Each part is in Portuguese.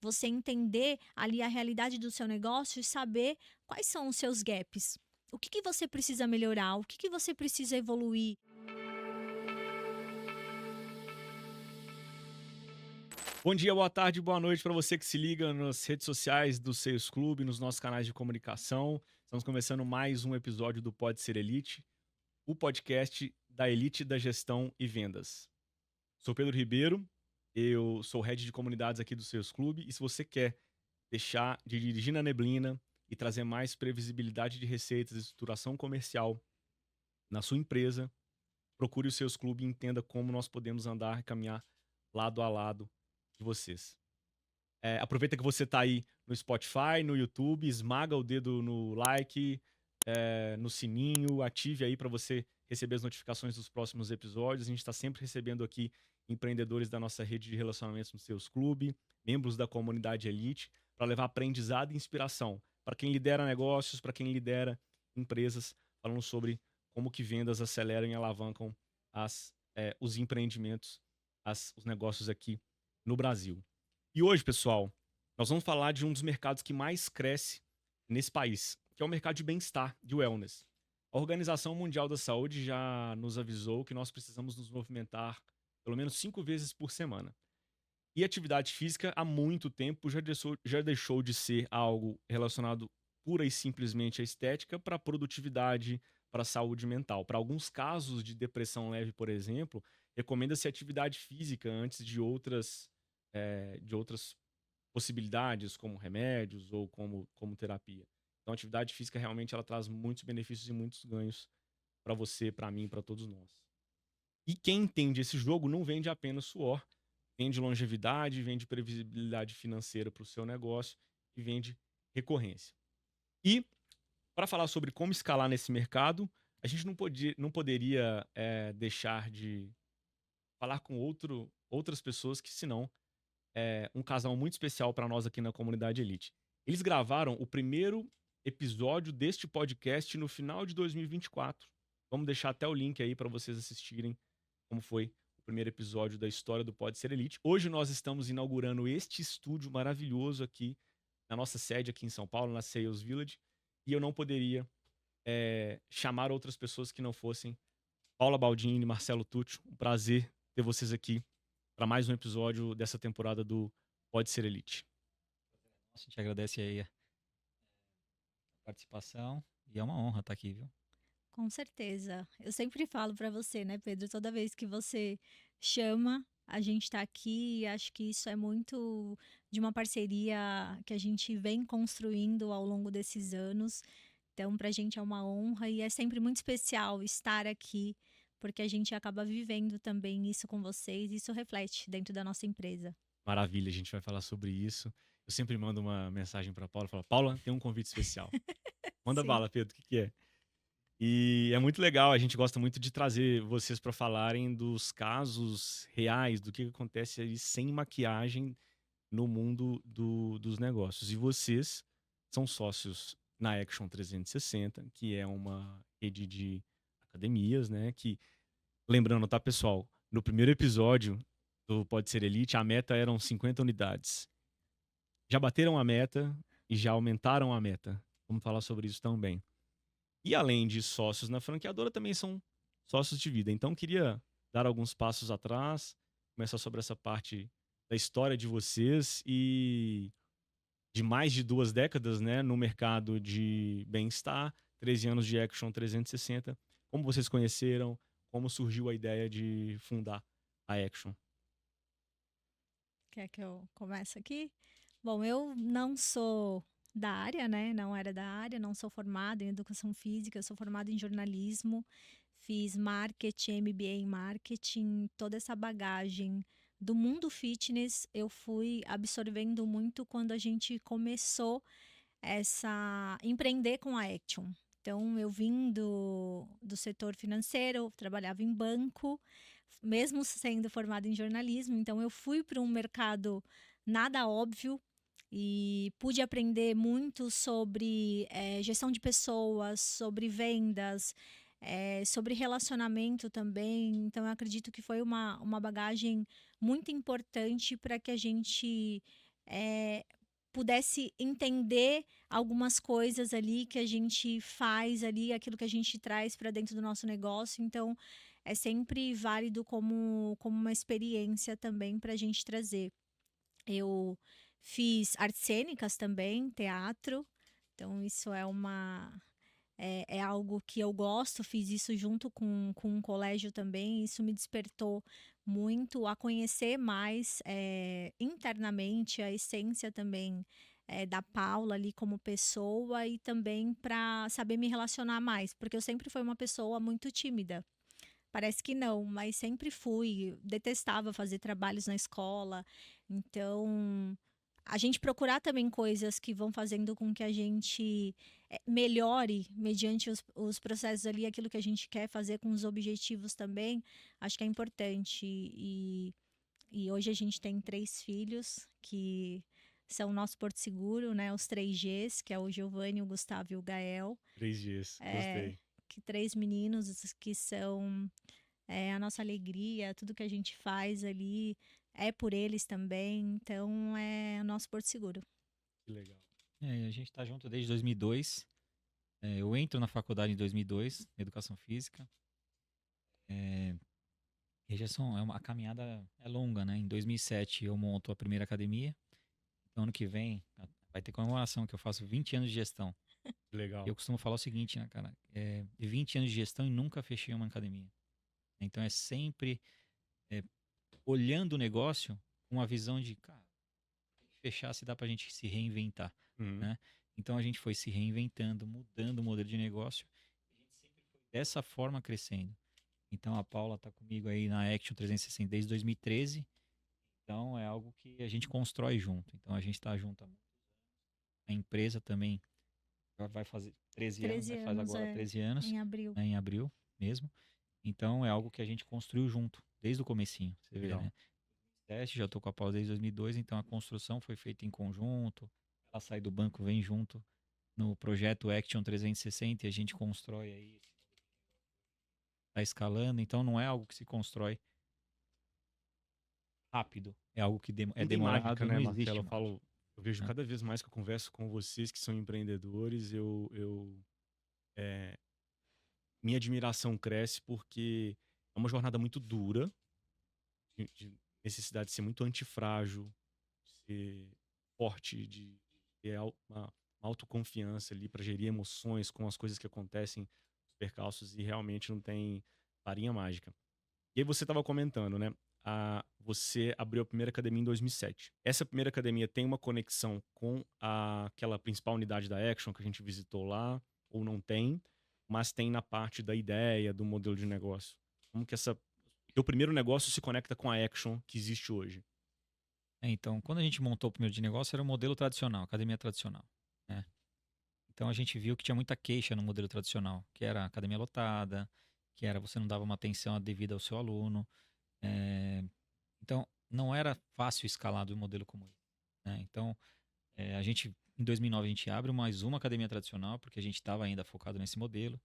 você entender ali a realidade do seu negócio e saber quais são os seus gaps. O que que você precisa melhorar? O que que você precisa evoluir? Bom dia, boa tarde, boa noite para você que se liga nas redes sociais do Sales Clube, nos nossos canais de comunicação. Estamos começando mais um episódio do Pode Ser Elite, o podcast da elite da gestão e vendas. Sou Pedro Ribeiro, eu sou head de comunidades aqui do Sales Clube e se você quer deixar de dirigir na neblina e trazer mais previsibilidade de receitas e estruturação comercial na sua empresa, procure o Sales Clube e entenda como nós podemos andar e caminhar lado a lado de vocês. Aproveita que você tá aí no Spotify, no YouTube, esmaga o dedo no like, no sininho, ative aí para você receber as notificações dos próximos episódios. A gente está sempre recebendo aqui empreendedores da nossa rede de relacionamentos no Seus Clube, membros da comunidade Elite, para levar aprendizado e inspiração para quem lidera negócios, para quem lidera empresas, falando sobre como que vendas aceleram e alavancam os empreendimentos, os negócios aqui no Brasil. E hoje, pessoal, nós vamos falar de um dos mercados que mais cresce nesse país, que é o mercado de bem-estar, de wellness. A Organização Mundial da Saúde já nos avisou que nós precisamos nos movimentar pelo menos 5 vezes por semana. E atividade física, há muito tempo, já deixou de ser algo relacionado pura e simplesmente à estética para a produtividade, para a saúde mental. Para alguns casos de depressão leve, por exemplo, recomenda-se atividade física antes de outras possibilidades, como remédios ou como terapia. Então, a atividade física realmente ela traz muitos benefícios e muitos ganhos para você, para mim, para todos nós. E quem entende esse jogo não vende apenas suor, vende longevidade, vende previsibilidade financeira para o seu negócio e vende recorrência. E para falar sobre como escalar nesse mercado, a gente não poderia deixar de falar com outras pessoas que, senão, um casal muito especial para nós aqui na comunidade Elite. Eles gravaram o primeiro episódio deste podcast no final de 2024. Vamos deixar até o link aí para vocês assistirem como foi o primeiro episódio da história do Pode Ser Elite. Hoje nós estamos inaugurando este estúdio maravilhoso aqui na nossa sede aqui em São Paulo, na Sales Village, e eu não poderia chamar outras pessoas que não fossem Paula Baldini e Marcelo Tucci. Um prazer ter vocês aqui para mais um episódio dessa temporada do Pode Ser Elite. Nossa, a gente agradece aí a participação e é uma honra estar aqui, viu? Com certeza. Eu sempre falo para você, né, Pedro? Toda vez que você chama, a gente está aqui e acho que isso é muito de uma parceria que a gente vem construindo ao longo desses anos. Então, para a gente é uma honra e é sempre muito especial estar aqui, porque a gente acaba vivendo também isso com vocês, e isso reflete dentro da nossa empresa. Maravilha, a gente vai falar sobre isso. Eu sempre mando uma mensagem para Paula, falo: Paula, tem um convite especial. Manda Sim. bala, Pedro, o que que é? E é muito legal, a gente gosta muito de trazer vocês para falarem dos casos reais, do que acontece aí sem maquiagem no mundo dos negócios. E vocês são sócios na Action 360, que é uma rede de academias, né? Que, lembrando, tá, pessoal? No primeiro episódio do Pode Ser Elite, a meta eram 50 unidades. Já bateram a meta e já aumentaram a meta. Vamos falar sobre isso também. E além de sócios na franqueadora, também são sócios de vida. Então, queria dar alguns passos atrás, começar sobre essa parte da história de vocês e de mais de 2 décadas, né, no mercado de bem-estar, 13 anos de Action 360. Como vocês conheceram? Como surgiu a ideia de fundar a Action? Quer que eu comece aqui? Bom, eu não sou da área, né? Não era da área, não sou formada em educação física, eu sou formada em jornalismo, fiz marketing, MBA em marketing, toda essa bagagem do mundo fitness eu fui absorvendo muito quando a gente começou essa empreender com a Action. Então, eu vim do setor financeiro, trabalhava em banco, mesmo sendo formada em jornalismo. Então, eu fui para um mercado nada óbvio e pude aprender muito sobre gestão de pessoas, sobre vendas, sobre relacionamento também. Então, eu acredito que foi uma bagagem muito importante para que a gente eh, pudesse entender algumas coisas ali que a gente faz ali, aquilo que a gente traz para dentro do nosso negócio. Então, é sempre válido como uma experiência também para a gente trazer. Eu fiz artes cênicas também, teatro, então isso é algo que eu gosto, fiz isso junto com um colégio também, isso me despertou muito a conhecer mais internamente a essência também da Paula ali como pessoa e também para saber me relacionar mais, porque eu sempre fui uma pessoa muito tímida. Parece que não, mas sempre fui. Detestava fazer trabalhos na escola. Então, a gente procurar também coisas que vão fazendo com que a gente melhore mediante os processos ali, aquilo que a gente quer fazer com os objetivos também, acho que é importante. E hoje a gente tem 3 filhos que são o nosso porto seguro, né? Os 3 Gs, que é o Giovanni, o Gustavo e o Gael. 3 dias, É, gostei. que 3 meninos que são a nossa alegria, tudo que a gente faz ali é por eles também, então é o nosso porto seguro. Que legal. A gente tá junto desde 2002. Eu entro na faculdade em 2002, Educação Física. É, e já a caminhada é longa, né? Em 2007 eu monto a primeira academia. Então, ano que vem vai ter comemoração, que eu faço 20 anos de gestão. Que legal. Eu costumo falar o seguinte, né, cara? 20 anos de gestão e nunca fechei uma academia. Então, é sempre é, olhando o negócio com uma visão de, cara, fechar se dá pra gente se reinventar, Uhum. né? Então, a gente foi se reinventando, mudando o modelo de negócio. E a gente sempre foi dessa forma crescendo. Então, a Paula tá comigo aí na Action 360 desde 2013. Então, é algo que a gente constrói junto. Então, a gente tá junto há muitos anos. A empresa também vai fazer 13 anos, 13 né? Faz anos agora 13 anos, em abril. né? Em abril mesmo. Então é algo que a gente construiu junto, desde o comecinho, você vê, Legal. né? Teste, já tô com a Paula desde 2002, então a construção foi feita em conjunto. Ela sai do banco, vem junto no projeto Action 360 e a gente constrói aí, tá escalando. Então não é algo que se constrói rápido, é algo que é Não tem mágica, demorado, não né, Marcelo? existe mais, Eu vejo né? cada vez mais que eu converso com vocês que são empreendedores, é, minha admiração cresce porque é uma jornada muito dura, de necessidade de ser muito antifrágil, de ser forte, de ter uma autoconfiança ali para gerir emoções com as coisas que acontecem, os percalços, e realmente não tem varinha mágica. E aí você estava comentando, né? Você abriu a primeira academia em 2007. Essa primeira academia tem uma conexão com aquela principal unidade da Action que a gente visitou lá, ou não tem, mas tem na parte da ideia, do modelo de negócio. Como que teu primeiro negócio se conecta com a Action que existe hoje? Então, quando a gente montou o primeiro de negócio, era um modelo tradicional, academia tradicional, né? Então a gente viu que tinha muita queixa no modelo tradicional, que era a academia lotada, que era você não dava uma atenção devida ao seu aluno. eh, Então não era fácil escalar do modelo como esse, né? Então a gente, em 2009, a gente abre mais uma academia tradicional, porque a gente estava ainda focado nesse modelo.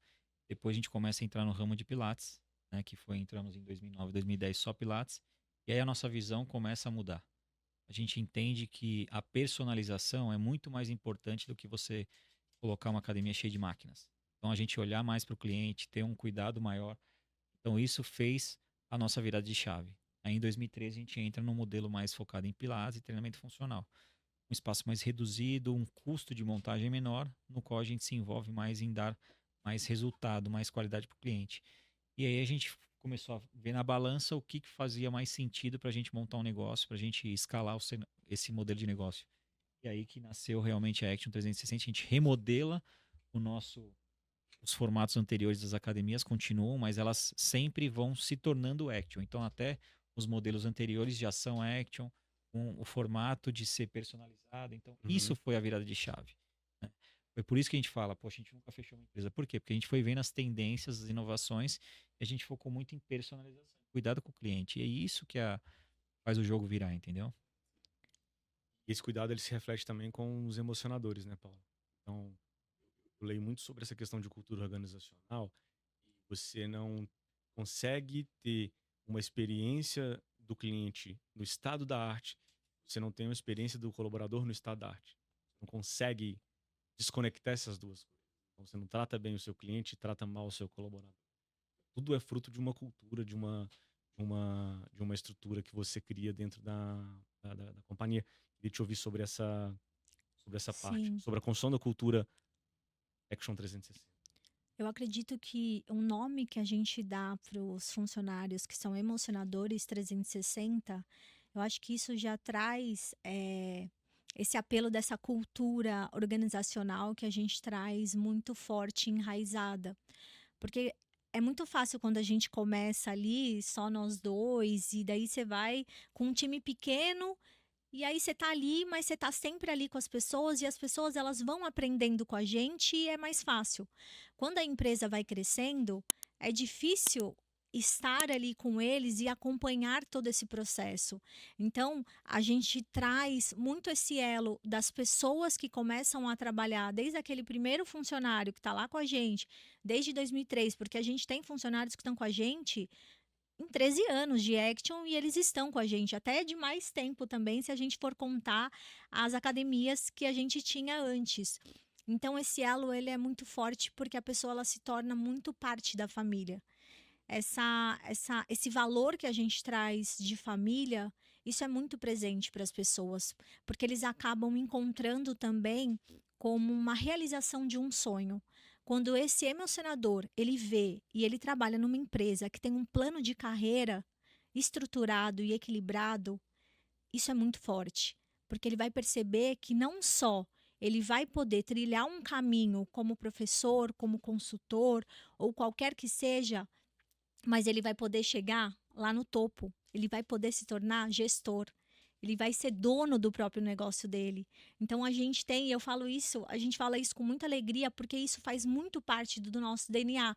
Depois a gente começa a entrar no ramo de Pilates, né? Entramos em 2009, 2010 só Pilates. E aí a nossa visão começa a mudar. A gente entende que a personalização é muito mais importante do que você colocar uma academia cheia de máquinas. Então a gente olhar mais para o cliente, ter um cuidado maior. Então isso fez a nossa virada de chave. Aí em 2013 a gente entra num modelo mais focado em pilates e treinamento funcional. Um espaço mais reduzido, um custo de montagem menor, no qual a gente se envolve mais em dar mais resultado, mais qualidade para o cliente. E aí a gente começou a ver na balança o que fazia mais sentido para a gente montar um negócio, para a gente escalar esse modelo de negócio. E aí que nasceu realmente a Action 360. A gente remodela o nosso, os formatos anteriores das academias continuam, mas elas sempre vão se tornando Action. Então até os modelos anteriores já são Action, com o formato de ser personalizado. Então isso Uhum. foi a virada de chave, né? Foi por isso que a gente fala, poxa, a gente nunca fechou uma empresa. Por quê? Porque a gente foi vendo as tendências, as inovações, e a gente focou muito em personalização, cuidado com o cliente. E é isso que faz o jogo virar, entendeu? E esse cuidado ele se reflete também com os emocionadores, né, Paulo? Então, eu leio muito sobre essa questão de cultura organizacional. Você não consegue ter uma experiência do cliente no estado da arte você não tem uma experiência do colaborador no estado da arte. Não consegue desconectar essas duas coisas. Então, você não trata bem o seu cliente e trata mal o seu colaborador. Tudo é fruto de uma cultura, de uma estrutura que você cria dentro da companhia. Queria te ouvir sobre essa parte, Sim. sobre a construção da cultura Action 360. Eu acredito que o nome que a gente dá para os funcionários que são emocionadores 360, eu acho que isso já traz esse apelo dessa cultura organizacional que a gente traz muito forte, enraizada. Porque é muito fácil quando a gente começa ali, só nós dois, e daí você vai com um time pequeno e aí você tá ali, mas você tá sempre ali com as pessoas e as pessoas elas vão aprendendo com a gente e é mais fácil. Quando a empresa vai crescendo, é difícil estar ali com eles e acompanhar todo esse processo. Então, a gente traz muito esse elo das pessoas que começam a trabalhar, desde aquele primeiro funcionário que está lá com a gente, desde 2003, porque a gente tem funcionários que estão com a gente em 13 anos de Action e eles estão com a gente até de mais tempo também, se a gente for contar as academias que a gente tinha antes. Então esse elo ele é muito forte porque a pessoa ela se torna muito parte da família. Esse valor que a gente traz de família, isso é muito presente para as pessoas, porque eles acabam encontrando também como uma realização de um sonho. Quando esse emocionador, ele vê e ele trabalha numa empresa que tem um plano de carreira estruturado e equilibrado, isso é muito forte, porque ele vai perceber que não só ele vai poder trilhar um caminho como professor, como consultor ou qualquer que seja, mas ele vai poder chegar lá no topo, ele vai poder se tornar gestor, ele vai ser dono do próprio negócio dele. Então a gente tem, eu falo isso, a gente fala isso com muita alegria, porque isso faz muito parte do nosso DNA.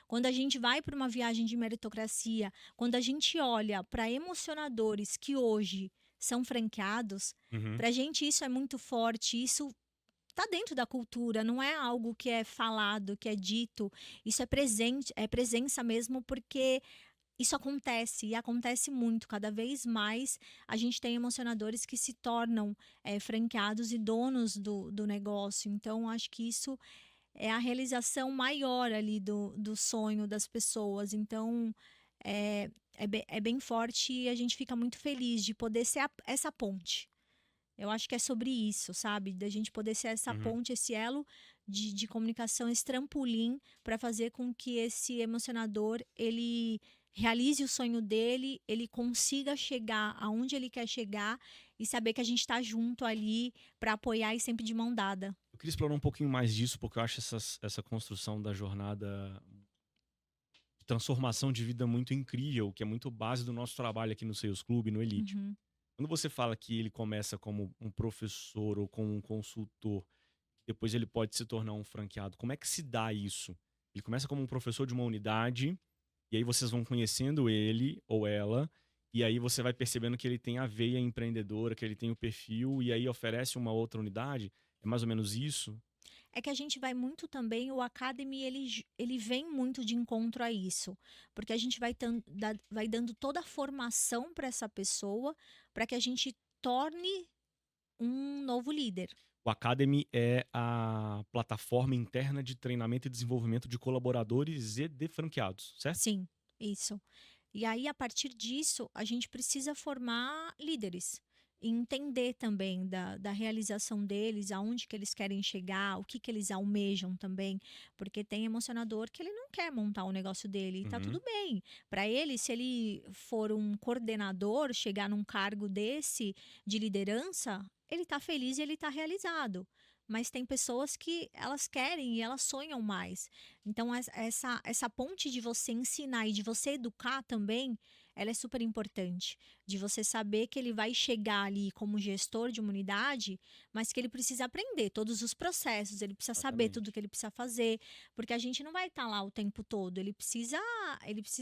Quando a gente vai para uma viagem de meritocracia, quando a gente olha para emocionadores que hoje são franqueados, Uhum. para a gente isso é muito forte, isso está dentro da cultura, não é algo que é falado, que é dito, isso é presente, é presença mesmo, porque isso acontece e acontece muito. Cada vez mais a gente tem emocionadores que se tornam franqueados e donos do negócio. Então, acho que isso é a realização maior ali do sonho das pessoas. Então, é bem forte e a gente fica muito feliz de poder ser essa ponte. Eu acho que é sobre isso, sabe? Da gente poder ser essa Uhum. ponte, esse elo de comunicação, esse trampolim para fazer com que esse emocionador ele realize o sonho dele, ele consiga chegar aonde ele quer chegar e saber que a gente está junto ali para apoiar e sempre de mão dada. Eu queria explorar um pouquinho mais disso, porque eu acho essa construção da jornada de transformação de vida muito incrível, que é muito base do nosso trabalho aqui no Sales Club, no Elite. Uhum. Quando você fala que ele começa como um professor ou como um consultor, depois ele pode se tornar um franqueado, como é que se dá isso? Ele começa como um professor de uma unidade, e aí vocês vão conhecendo ele ou ela, e aí você vai percebendo que ele tem a veia empreendedora, que ele tem o perfil, e aí oferece uma outra unidade. É mais ou menos isso? É que a gente vai muito também, o Academy ele vem muito de encontro a isso, porque a gente vai dando toda a formação para essa pessoa, para que a gente torne um novo líder. O Academy é a plataforma interna de treinamento e desenvolvimento de colaboradores e de franqueados, certo? Sim, isso. E aí, a partir disso, a gente precisa formar líderes. E entender também da realização deles, aonde que eles querem chegar, o que que eles almejam também. Porque tem emocionador que ele não quer montar o negócio dele e tá Uhum. tudo bem. Para ele, se ele for um coordenador, chegar num cargo desse de liderança, ele tá feliz e ele tá realizado. Mas tem pessoas que elas querem e elas sonham mais. Então, essa ponte de você ensinar e de você educar também, ela é super importante. De você saber que ele vai chegar ali como gestor de uma unidade, mas que ele precisa aprender todos os processos, ele precisa saber tudo Exatamente. que ele precisa fazer, porque a gente não vai estar lá o tempo todo. Ele precisa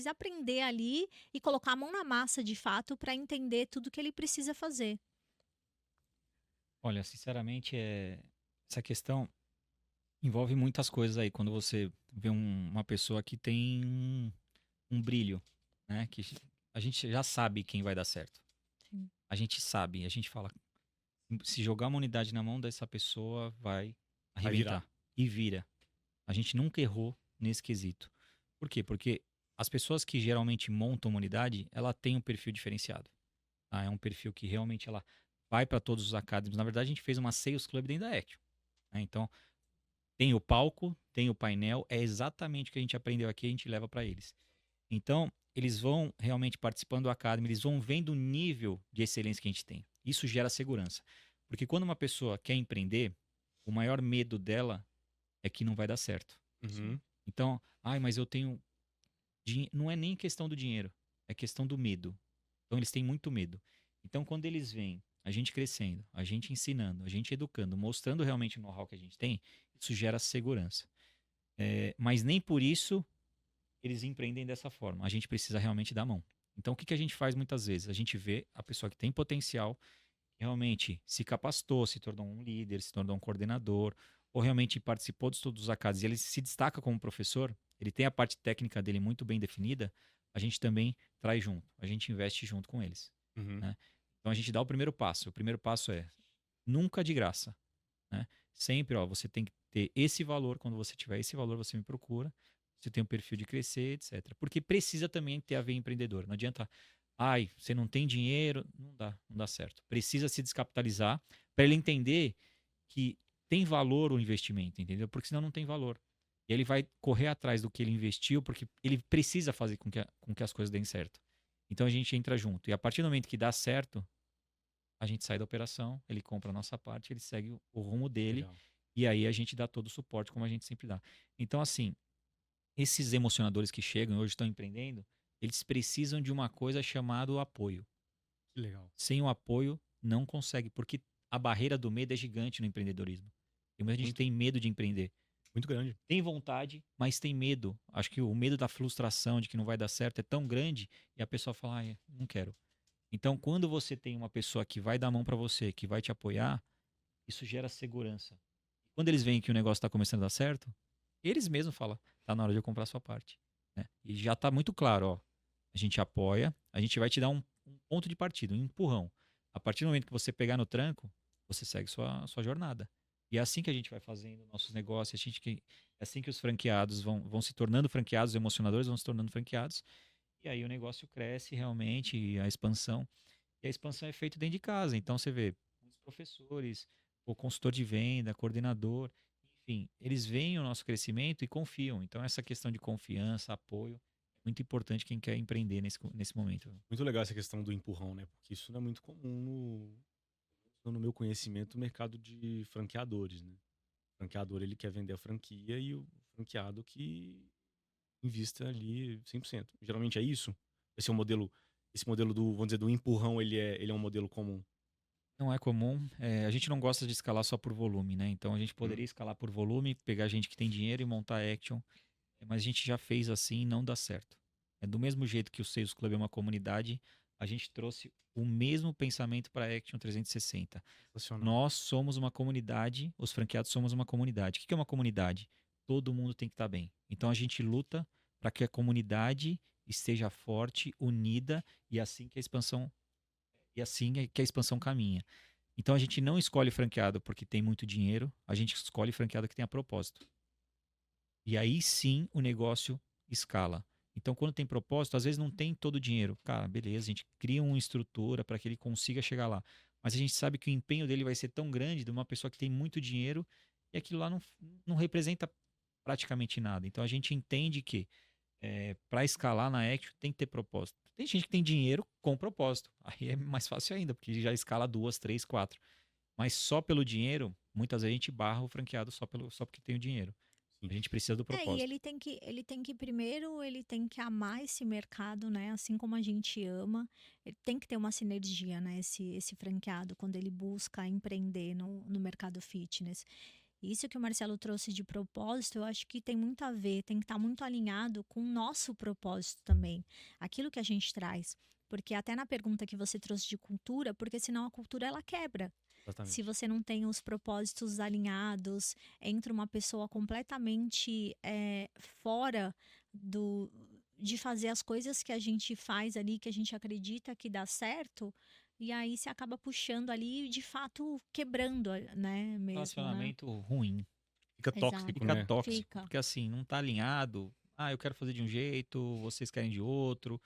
aprender ali e colocar a mão na massa de fato para entender tudo que ele precisa fazer. Olha, sinceramente, essa questão envolve muitas coisas aí. Quando você vê uma pessoa que tem um brilho, né? Que a gente já sabe quem vai dar certo. Sim. A gente sabe, a gente fala, se jogar uma unidade na mão dessa pessoa, vai Vai virar. arrebentar. E vira. A gente nunca errou nesse quesito. Por quê? Porque as pessoas que geralmente montam uma unidade, ela tem um perfil diferenciado. Tá? É um perfil que realmente ela vai para todos os academies. Na verdade, a gente fez uma Sales Club dentro da Action. Né? Então, tem o palco, tem o painel, é exatamente o que a gente aprendeu aqui, a gente leva para eles. Então, eles vão realmente participando do Academy, eles vão vendo o nível de excelência que a gente tem. Isso gera segurança. Porque quando uma pessoa quer empreender, o maior medo dela é que não vai dar certo. Uhum. Então, mas eu tenho. Não é nem questão do dinheiro, é questão do medo. Então, eles têm muito medo. Então, quando eles veem a gente crescendo, a gente ensinando, a gente educando, mostrando realmente o know-how que a gente tem, isso gera segurança. Mas nem por isso eles empreendem dessa forma. A gente precisa realmente dar a mão. Então, o que a gente faz muitas vezes? A gente vê a pessoa que tem potencial, que realmente se capacitou, se tornou um líder, se tornou um coordenador, ou realmente participou dos estudos acados e ele se destaca como professor, ele tem a parte técnica dele muito bem definida, a gente também traz junto, a gente investe junto com eles. Uhum. Né? Então, a gente dá o primeiro passo. O primeiro passo é nunca de graça. Né? Sempre, você tem que ter esse valor. Quando você tiver esse valor, você me procura. Você tem um perfil de crescer, etc. Porque precisa também ter a veia empreendedora. Não adianta, você não tem dinheiro, não dá certo. Precisa se descapitalizar para ele entender que tem valor o investimento, entendeu? Porque senão não tem valor. E ele vai correr atrás do que ele investiu, porque ele precisa fazer com que as coisas deem certo. Então a gente entra junto. E a partir do momento que dá certo, a gente sai da operação, ele compra a nossa parte, ele segue o rumo dele, Legal. e aí a gente dá todo o suporte, como a gente sempre dá. Então, assim, esses emocionadores que chegam e hoje estão empreendendo, eles precisam de uma coisa chamada apoio. Que legal. Sem o apoio, não consegue, porque a barreira do medo é gigante no empreendedorismo. E muita gente Muito, tem medo de empreender. muito grande. Tem vontade, mas tem medo. Acho que o medo da frustração, de que não vai dar certo, é tão grande, e a pessoa fala, não quero. Então, quando você tem uma pessoa que vai dar a mão para você, que vai te apoiar, isso gera segurança. Quando eles veem que o negócio está começando a dar certo, eles mesmos falam, tá na hora de eu comprar a sua parte. Né? E já tá muito claro, a gente apoia, a gente vai te dar um ponto de partida, um empurrão. A partir do momento que você pegar no tranco, você segue sua jornada. E é assim que a gente vai fazendo nossos negócios, é assim que os franqueados vão se tornando franqueados, os emocionadores vão se tornando franqueados, e aí o negócio cresce realmente, e a expansão é feita dentro de casa. Então você vê os professores, o consultor de venda, coordenador, enfim, eles veem o nosso crescimento e confiam. Então essa questão de confiança, apoio, é muito importante quem quer empreender nesse momento. Muito legal essa questão do empurrão, né? Porque isso não é muito comum no meu conhecimento, no mercado de franqueadores, né? O franqueador, ele quer vender a franquia e o franqueado que invista ali 100%. Geralmente é isso? Esse modelo do, vamos dizer, do empurrão, ele é um modelo comum. Não é comum. A gente não gosta de escalar só por volume, né? Então a gente poderia escalar por volume, pegar gente que tem dinheiro e montar Action, mas a gente já fez assim e não dá certo. Do mesmo jeito que o Sales Club é uma comunidade, a gente trouxe o mesmo pensamento para a Action 360. Sensacional. Nós somos uma comunidade, os franqueados somos uma comunidade. O que é uma comunidade? Todo mundo tem que estar bem. Então a gente luta para que a comunidade esteja forte, unida, e assim é que a expansão caminha. Então a gente não escolhe franqueado porque tem muito dinheiro, a gente escolhe franqueado que tenha propósito. E aí sim o negócio escala. Então, quando tem propósito, às vezes não tem todo o dinheiro. Cara, beleza, a gente cria uma estrutura para que ele consiga chegar lá. Mas a gente sabe que o empenho dele vai ser tão grande de uma pessoa que tem muito dinheiro e aquilo lá não representa praticamente nada. Então, a gente entende que para escalar na Action tem que ter propósito. Tem gente que tem dinheiro com propósito. Aí é mais fácil ainda, porque já escala 2, 3, 4. Mas só pelo dinheiro, muitas vezes a gente barra o franqueado só porque tem o dinheiro. Sim. A gente precisa do E propósito. ele tem que primeiro, ele tem que amar esse mercado, né? Assim como a gente ama, ele tem que ter uma sinergia, né? Esse franqueado, quando ele busca empreender no mercado fitness. Isso que o Marcelo trouxe de propósito, eu acho que tem muito a ver, tem que estar muito alinhado com o nosso propósito também. Aquilo que a gente traz. Porque até na pergunta que você trouxe de cultura, porque senão a cultura ela quebra. Se Exatamente. você não tem os propósitos alinhados, entra uma pessoa completamente fora de fazer as coisas que a gente faz ali, que a gente acredita que dá certo, e aí você acaba puxando ali e de fato quebrando, né, mesmo, né? Relacionamento ruim. Fica tóxico, Exato. Fica né? tóxico, Fica. porque assim, não tá alinhado. Ah, eu quero fazer de um jeito, vocês querem de outro.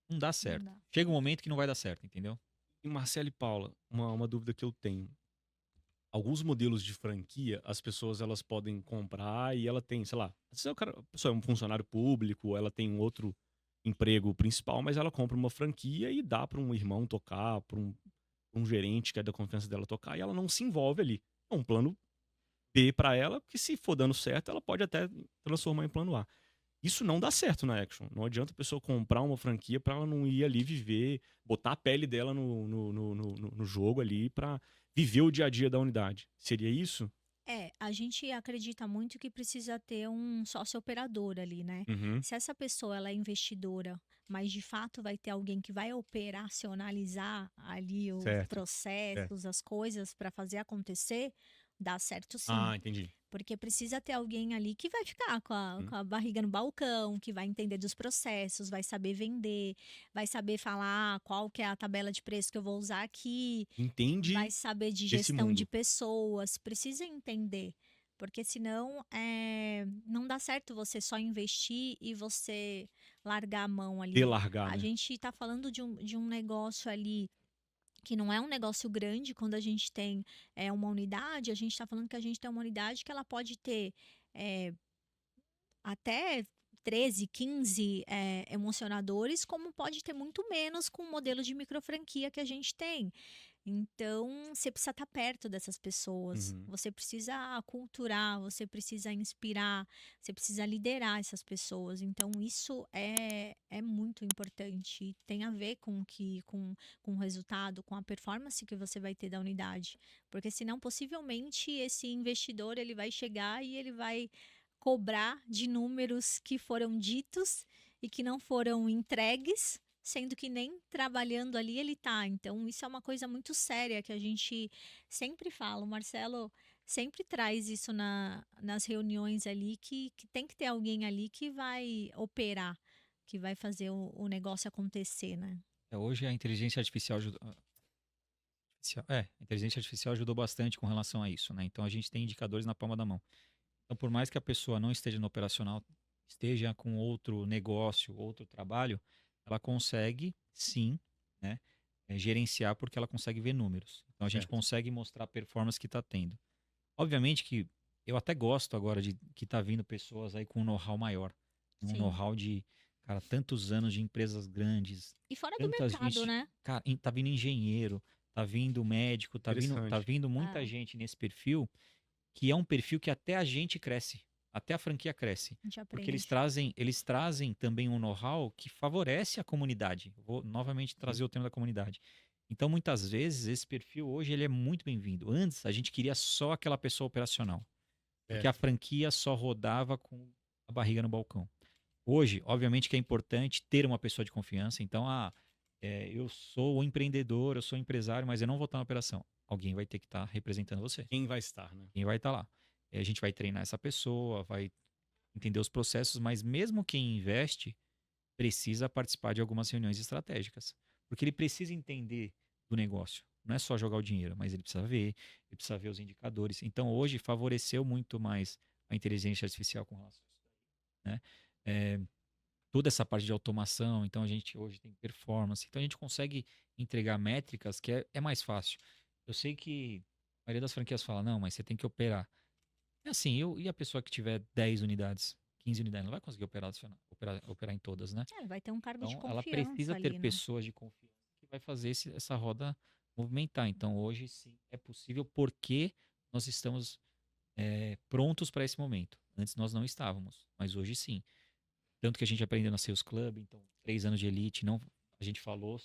Não dá Não certo. dá. Chega um momento que não vai dar certo, entendeu? E Marcelo e Paula, uma dúvida que eu tenho. Alguns modelos de franquia, as pessoas elas podem comprar e ela tem, sei lá, se a pessoa é um funcionário público, ela tem um outro emprego principal, mas ela compra uma franquia e dá para um irmão tocar, para um gerente que é da confiança dela tocar, e ela não se envolve ali. É um plano B para ela, que se for dando certo, ela pode até transformar em plano A. Isso não dá certo na Action. Não adianta a pessoa comprar uma franquia para ela não ir ali viver, botar a pele dela no jogo ali para viver o dia a dia da unidade. Seria isso? A gente acredita muito que precisa ter um sócio operador ali, né? Uhum. Se essa pessoa ela é investidora, mas de fato vai ter alguém que vai operacionalizar ali os Certo. Certo. processos, as coisas para fazer acontecer, dá certo sim. Ah, entendi. Porque precisa ter alguém ali que vai ficar com a, Hum. com a barriga no balcão, que vai entender dos processos, vai saber vender, vai saber falar qual que é a tabela de preço que eu vou usar aqui, vai Entende saber de esse gestão de mundo. pessoas, precisa entender. Porque senão não dá certo você só investir e você largar a mão ali. Delargar, A né? gente está falando de um negócio ali que não é um negócio grande. Quando a gente tem uma unidade, a gente está falando que a gente tem uma unidade que ela pode ter é, até 13, 15 emocionadores, como pode ter muito menos com o modelo de microfranquia que a gente tem. Então, você precisa estar perto dessas pessoas, Uhum. você precisa aculturar, você precisa inspirar, você precisa liderar essas pessoas. Então, isso é muito importante e tem a ver com o resultado, com a performance que você vai ter da unidade. Porque senão, possivelmente, esse investidor ele vai chegar e ele vai cobrar de números que foram ditos e que não foram entregues, sendo que nem trabalhando ali ele tá. Então, isso é uma coisa muito séria que a gente sempre fala. O Marcelo sempre traz isso nas reuniões ali, que tem que ter alguém ali que vai operar, que vai fazer o negócio acontecer, né? Hoje a inteligência artificial ajudou, a inteligência artificial ajudou bastante com relação a isso, né? Então a gente tem indicadores na palma da mão. Então, por mais que a pessoa não esteja no operacional, esteja com outro negócio, outro trabalho, ela consegue, sim, né, gerenciar porque ela consegue ver números. Então, a gente Certo. consegue mostrar a performance que está tendo. Obviamente que eu até gosto agora de que tá vindo pessoas aí com um know-how maior. Um Sim. know-how de, cara, tantos anos de empresas grandes, E fora do tanta mercado, gente, né? cara, tá vindo engenheiro, tá vindo médico, tá Interessante. vindo muita Ah, gente nesse perfil, que é um perfil que até a gente cresce, até a franquia cresce, a gente porque aprende. eles trazem também um know-how que favorece a comunidade. Vou novamente trazer o tema da comunidade. Então, muitas vezes, esse perfil hoje ele é muito bem-vindo. Antes, a gente queria só aquela pessoa operacional, porque a Certo. franquia só rodava com a barriga no balcão. Hoje, obviamente que é importante ter uma pessoa de confiança. Então, eu sou o empreendedor, eu sou o empresário, mas eu não vou estar na operação. Alguém vai ter que estar representando você. Quem vai estar, né? Quem vai estar lá. A gente vai treinar essa pessoa, vai entender os processos, mas mesmo quem investe precisa participar de algumas reuniões estratégicas. Porque ele precisa entender do negócio. Não é só jogar o dinheiro, mas ele precisa ver os indicadores. Então, hoje, favoreceu muito mais a inteligência artificial com relação a isso, né? É, toda essa parte de automação, então a gente hoje tem performance, então a gente consegue entregar métricas que é mais fácil. Eu sei que a maioria das franquias fala, não, mas você tem que operar. É assim, e a pessoa que tiver 10 unidades, 15 unidades, não vai conseguir operar em todas, né? Vai ter um cargo de Então, ela confiança precisa ter ali, né? pessoas de confiança que vai fazer essa roda movimentar. Então, hoje sim é possível porque nós estamos prontos para esse momento. Antes nós não estávamos, mas hoje sim. Tanto que a gente aprendeu na Sales Club, então 3 anos de elite, não, a gente falou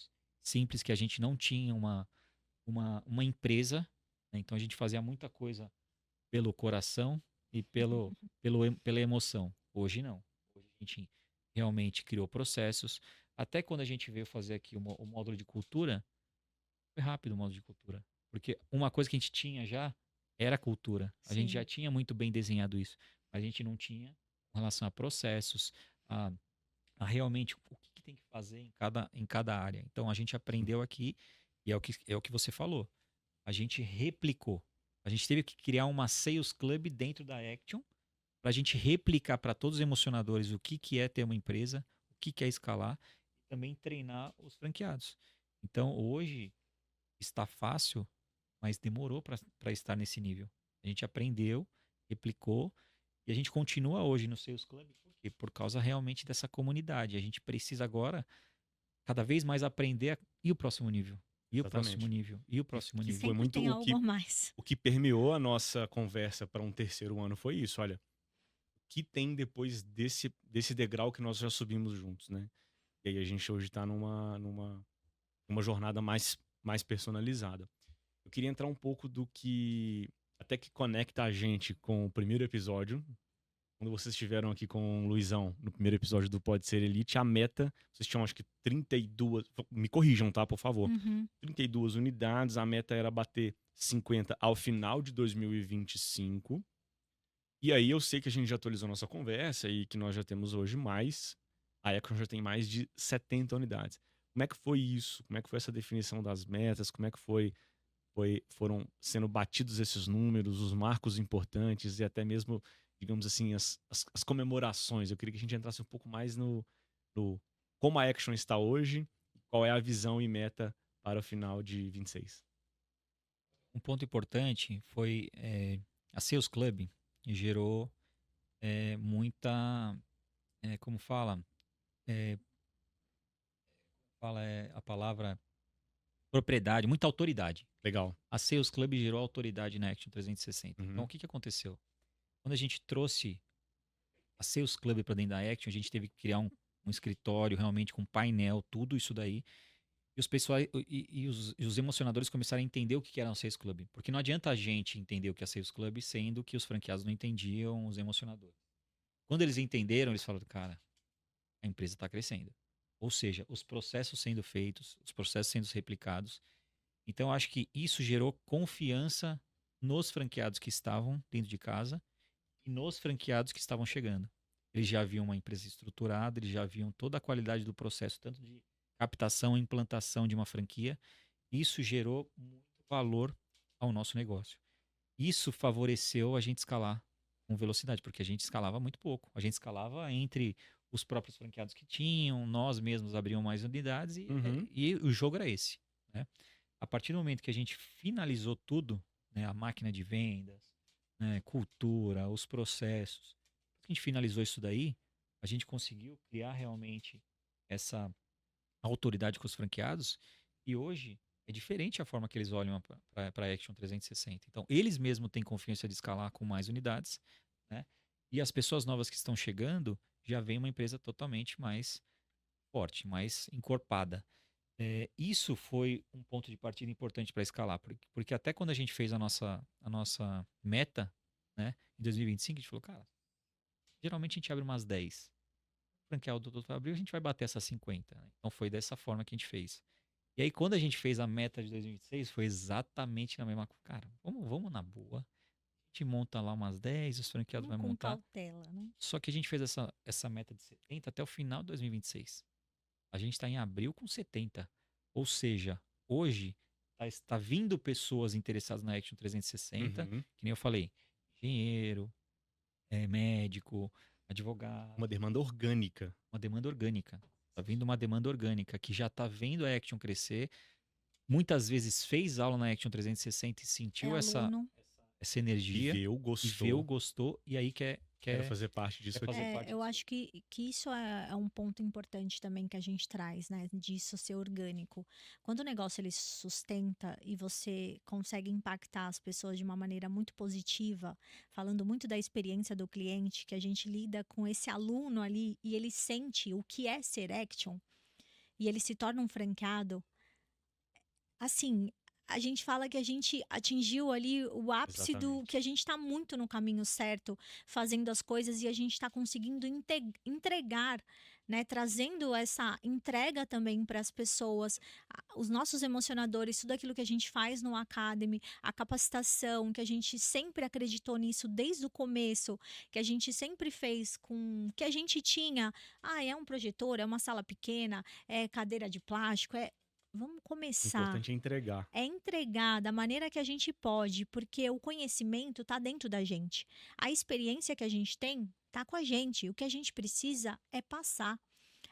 simples que a gente não tinha uma empresa, né? Então a gente fazia muita coisa pelo coração e pela emoção. Hoje não. Hoje a gente realmente criou processos. Até quando a gente veio fazer aqui o módulo de cultura, foi rápido o módulo de cultura. Porque uma coisa que a gente tinha já era cultura. A gente já Sim. tinha muito bem desenhado isso. Mas a gente não tinha com relação a processos, a, a realmente o que tem que fazer em cada área. Então a gente aprendeu aqui E é o que você falou. A gente replicou. A gente teve que criar uma Sales Club dentro da Action para a gente replicar para todos os emocionadores o que é ter uma empresa, o que é escalar e também treinar os franqueados. Então, hoje está fácil, mas demorou para estar nesse nível. A gente aprendeu, replicou e a gente continua hoje no Sales Club. Por quê? Por causa realmente dessa comunidade. A gente precisa agora cada vez mais aprender e o próximo nível. E o próximo Exatamente. nível. E o próximo Que nível. foi Sempre muito tem algo a mais. o que permeou a nossa conversa para um terceiro ano foi isso, olha, o que tem depois desse degrau que nós já subimos juntos, né? E aí a gente hoje tá numa jornada mais personalizada. Eu queria entrar um pouco do que até que conecta a gente com o primeiro episódio. Quando vocês estiveram aqui com o Luizão no primeiro episódio do Pode Ser Elite, a meta, vocês tinham acho que 32, me corrijam, tá, por favor. Uhum. 32 unidades, a meta era bater 50 ao final de 2025. E aí eu sei que a gente já atualizou nossa conversa e que nós já temos hoje mais. A Econ já tem mais de 70 unidades. Como é que foi isso? Como é que foi essa definição das metas? Como é que foram sendo batidos esses números, os marcos importantes e até mesmo, digamos assim, as comemorações? Eu queria que a gente entrasse um pouco mais no como a Action está hoje, qual é a visão e meta para o final de 26. Um ponto importante foi a Sales Club gerou muita, como fala, a palavra propriedade, muita autoridade. Legal. A Sales Club gerou autoridade na Action 360. Uhum. Então, o que aconteceu? Quando a gente trouxe a Sales Club para dentro da Action, a gente teve que criar um escritório realmente com painel, tudo isso daí. E os pessoal e os emocionadores começaram a entender o que era o Sales Club. Porque não adianta a gente entender o que é Sales Club, sendo que os franqueados não entendiam os emocionadores. Quando eles entenderam, eles falaram, cara, a empresa está crescendo. Ou seja, os processos sendo feitos, os processos sendo replicados. Então, eu acho que isso gerou confiança nos franqueados que estavam dentro de casa e nos franqueados que estavam chegando. Eles já viam uma empresa estruturada, eles já viam toda a qualidade do processo, tanto de captação e implantação de uma franquia. Isso gerou muito valor ao nosso negócio. Isso favoreceu a gente escalar com velocidade, porque a gente escalava muito pouco. A gente escalava entre os próprios franqueados que tinham, nós mesmos abríamos mais unidades e o jogo era esse, né? A partir do momento que a gente finalizou tudo, né, a máquina de vendas, né, cultura, os processos, a gente finalizou isso daí, a gente conseguiu criar realmente essa autoridade com os franqueados e hoje é diferente a forma que eles olham para a Action 360. Então, eles mesmos têm confiança de escalar com mais unidades, né? E as pessoas novas que estão chegando já vem uma empresa totalmente mais forte, mais encorpada. Isso foi um ponto de partida importante para escalar, porque até quando a gente fez a nossa meta, né, em 2025, a gente falou, cara, geralmente a gente abre umas 10. Franquear o Doutor Abril, a gente vai bater essas 50. Né? Então foi dessa forma que a gente fez. E aí, quando a gente fez a meta de 2026, foi exatamente na mesma coisa. Cara, vamos na boa. A gente monta lá umas 10, os franqueados vão Com montar. cautela, né? Só que a gente fez essa meta de 70 até o final de 2026. A gente está em abril com 70. Ou seja, hoje está vindo pessoas interessadas na Action 360, que nem eu falei, engenheiro, médico, advogado. Uma demanda orgânica. Uma demanda orgânica. Tá vindo uma demanda orgânica que já tá vendo a Action crescer. Muitas vezes fez aula na Action 360 e sentiu essa energia. E viu, gostou. E aí quer fazer parte disso aqui. Eu acho que isso é um ponto importante também que a gente traz, né? Disso ser orgânico. Quando o negócio ele se sustenta e você consegue impactar as pessoas de uma maneira muito positiva, falando muito da experiência do cliente, que a gente lida com esse aluno ali e ele sente o que é ser Action e ele se torna um franqueado, assim, a gente fala que a gente atingiu ali o ápice do que a gente está muito no caminho certo, fazendo as coisas e a gente está conseguindo entregar, né, trazendo essa entrega também para as pessoas, os nossos emocionadores, tudo aquilo que a gente faz no Academy, a capacitação, que a gente sempre acreditou nisso desde o começo, que a gente sempre fez com que a gente tinha, é um projetor, é uma sala pequena, é cadeira de plástico, vamos O começar. importante é entregar. É entregar da maneira que a gente pode, porque o conhecimento está dentro da gente. A experiência que a gente tem está com a gente. O que a gente precisa é passar.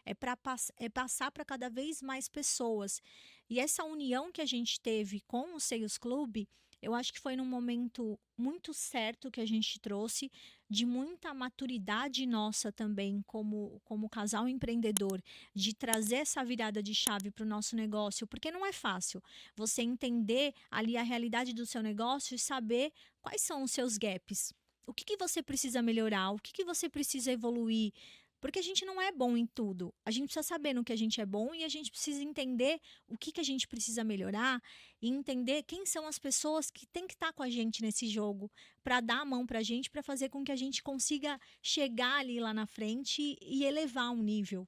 É passar para cada vez mais pessoas. E essa união que a gente teve com o Sales Club, eu acho que foi num momento muito certo que a gente trouxe, de muita maturidade nossa também, como casal empreendedor, de trazer essa virada de chave para o nosso negócio, porque não é fácil você entender ali a realidade do seu negócio e saber quais são os seus gaps. O que você precisa melhorar? O que você precisa evoluir? Porque a gente não é bom em tudo. A gente precisa saber no que a gente é bom e a gente precisa entender o que a gente precisa melhorar e entender quem são as pessoas que têm que estar com a gente nesse jogo para dar a mão para a gente, para fazer com que a gente consiga chegar ali lá na frente e elevar um nível.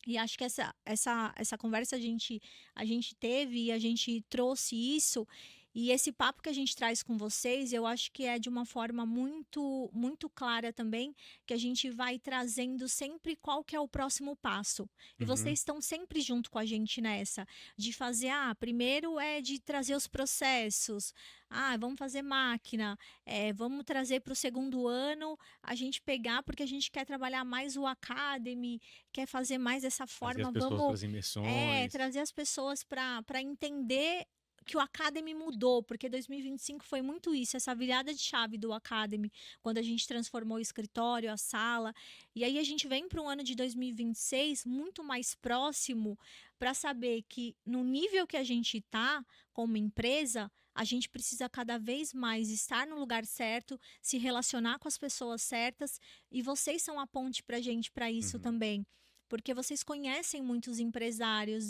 E acho que essa conversa a gente teve e a gente trouxe isso. E esse papo que a gente traz com vocês, eu acho que é de uma forma muito clara também, que a gente vai trazendo sempre qual que é o próximo passo. E Uhum. vocês estão sempre junto com a gente nessa, de fazer, primeiro é de trazer os processos, vamos fazer máquina, vamos trazer para o segundo ano, a gente pegar, porque a gente quer trabalhar mais o Academy, quer fazer mais dessa Trazer as forma, pessoas para vamos as imersões. trazer as pessoas para entender que o Academy mudou, porque 2025 foi muito isso, essa virada de chave do Academy, quando a gente transformou o escritório, a sala, e aí a gente vem para um ano de 2026 muito mais próximo para saber que no nível que a gente está como empresa, a gente precisa cada vez mais estar no lugar certo, se relacionar com as pessoas certas, e vocês são a ponte para a gente para isso Uhum. também. Porque vocês conhecem muitos empresários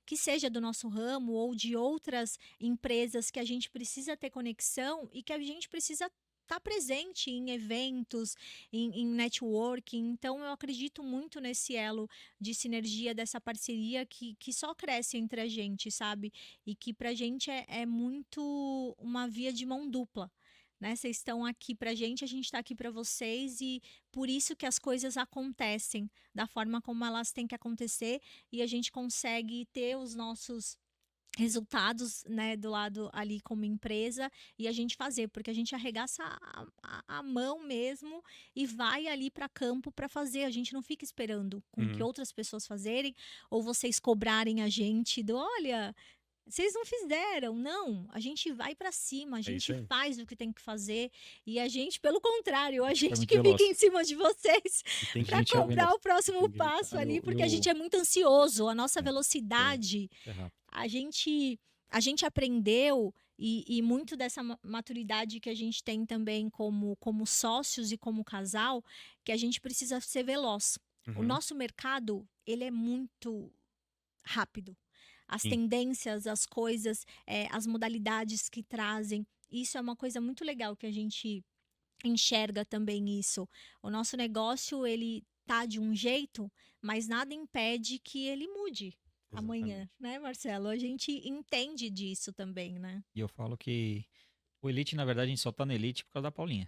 que seja do nosso ramo ou de outras empresas que a gente precisa ter conexão e que a gente precisa estar presente em eventos, em networking. Então, eu acredito muito nesse elo de sinergia, dessa parceria que só cresce entre a gente, sabe? E que pra gente é muito uma via de mão dupla. Né? Vocês estão aqui pra gente, a gente está aqui para vocês e por isso que as coisas acontecem da forma como elas têm que acontecer e a gente consegue ter os nossos resultados, né, do lado ali como empresa e a gente fazer, porque a gente arregaça a mão mesmo e vai ali para campo para fazer, a gente não fica esperando com que Uhum. outras pessoas fazerem ou vocês cobrarem a gente do, olha, vocês não fizeram, não, a gente vai para cima, a É isso gente aí. faz o que tem que fazer e a gente, pelo contrário, a É gente muito que fica em veloz. cima de vocês E A tem que para gente é cobrar veloz. o próximo gritar. passo Ah, ali, e porque a gente é muito ansioso, a nossa É, velocidade, é rápido. a gente aprendeu e muito dessa maturidade que a gente tem também como sócios e como casal, que a gente precisa ser veloz. O Uhum. nosso mercado, ele é muito rápido. As Sim. tendências, as coisas, as modalidades que trazem, isso é uma coisa muito legal que a gente enxerga também isso. O nosso negócio, ele tá de um jeito, mas nada impede que ele mude amanhã, Exatamente. né, Marcelo? A gente entende disso também, né? E eu falo que o Elite, na verdade, a gente só tá na Elite por causa da Paulinha.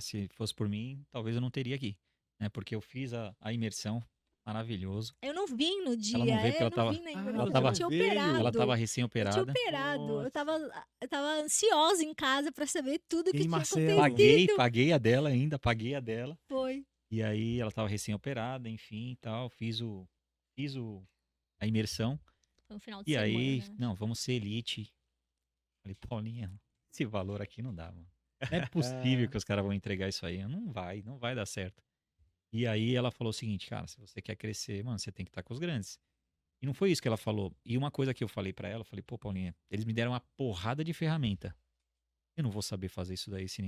Se fosse por mim, talvez eu não teria aqui. Né? Porque eu fiz a imersão, maravilhoso. Eu não vim no Ela não dia, veio porque ela não tava, vim na Ah, ela imersão, você eu tava, não tinha veio? ela tava operado. Eu tinha recém-operada. operado, eu Nossa. tava ansiosa em casa para saber tudo E que aí, tinha Marcelo? acontecido. Paguei a dela ainda, paguei a dela. Foi. E aí ela tava recém-operada, enfim, e tal. Fiz a imersão. Foi um final de E aí, semana. não, vamos ser Elite. Falei, Paulinha, esse valor aqui não dá, mano. Não é possível que os caras vão entregar isso aí. Não vai dar certo. E aí ela falou o seguinte, cara, se você quer crescer, mano, você tem que estar com os grandes. E não foi isso que ela falou. E uma coisa que eu falei pra ela, eu falei, pô, Paulinha, eles me deram uma porrada de ferramenta. Eu não vou saber fazer isso daí se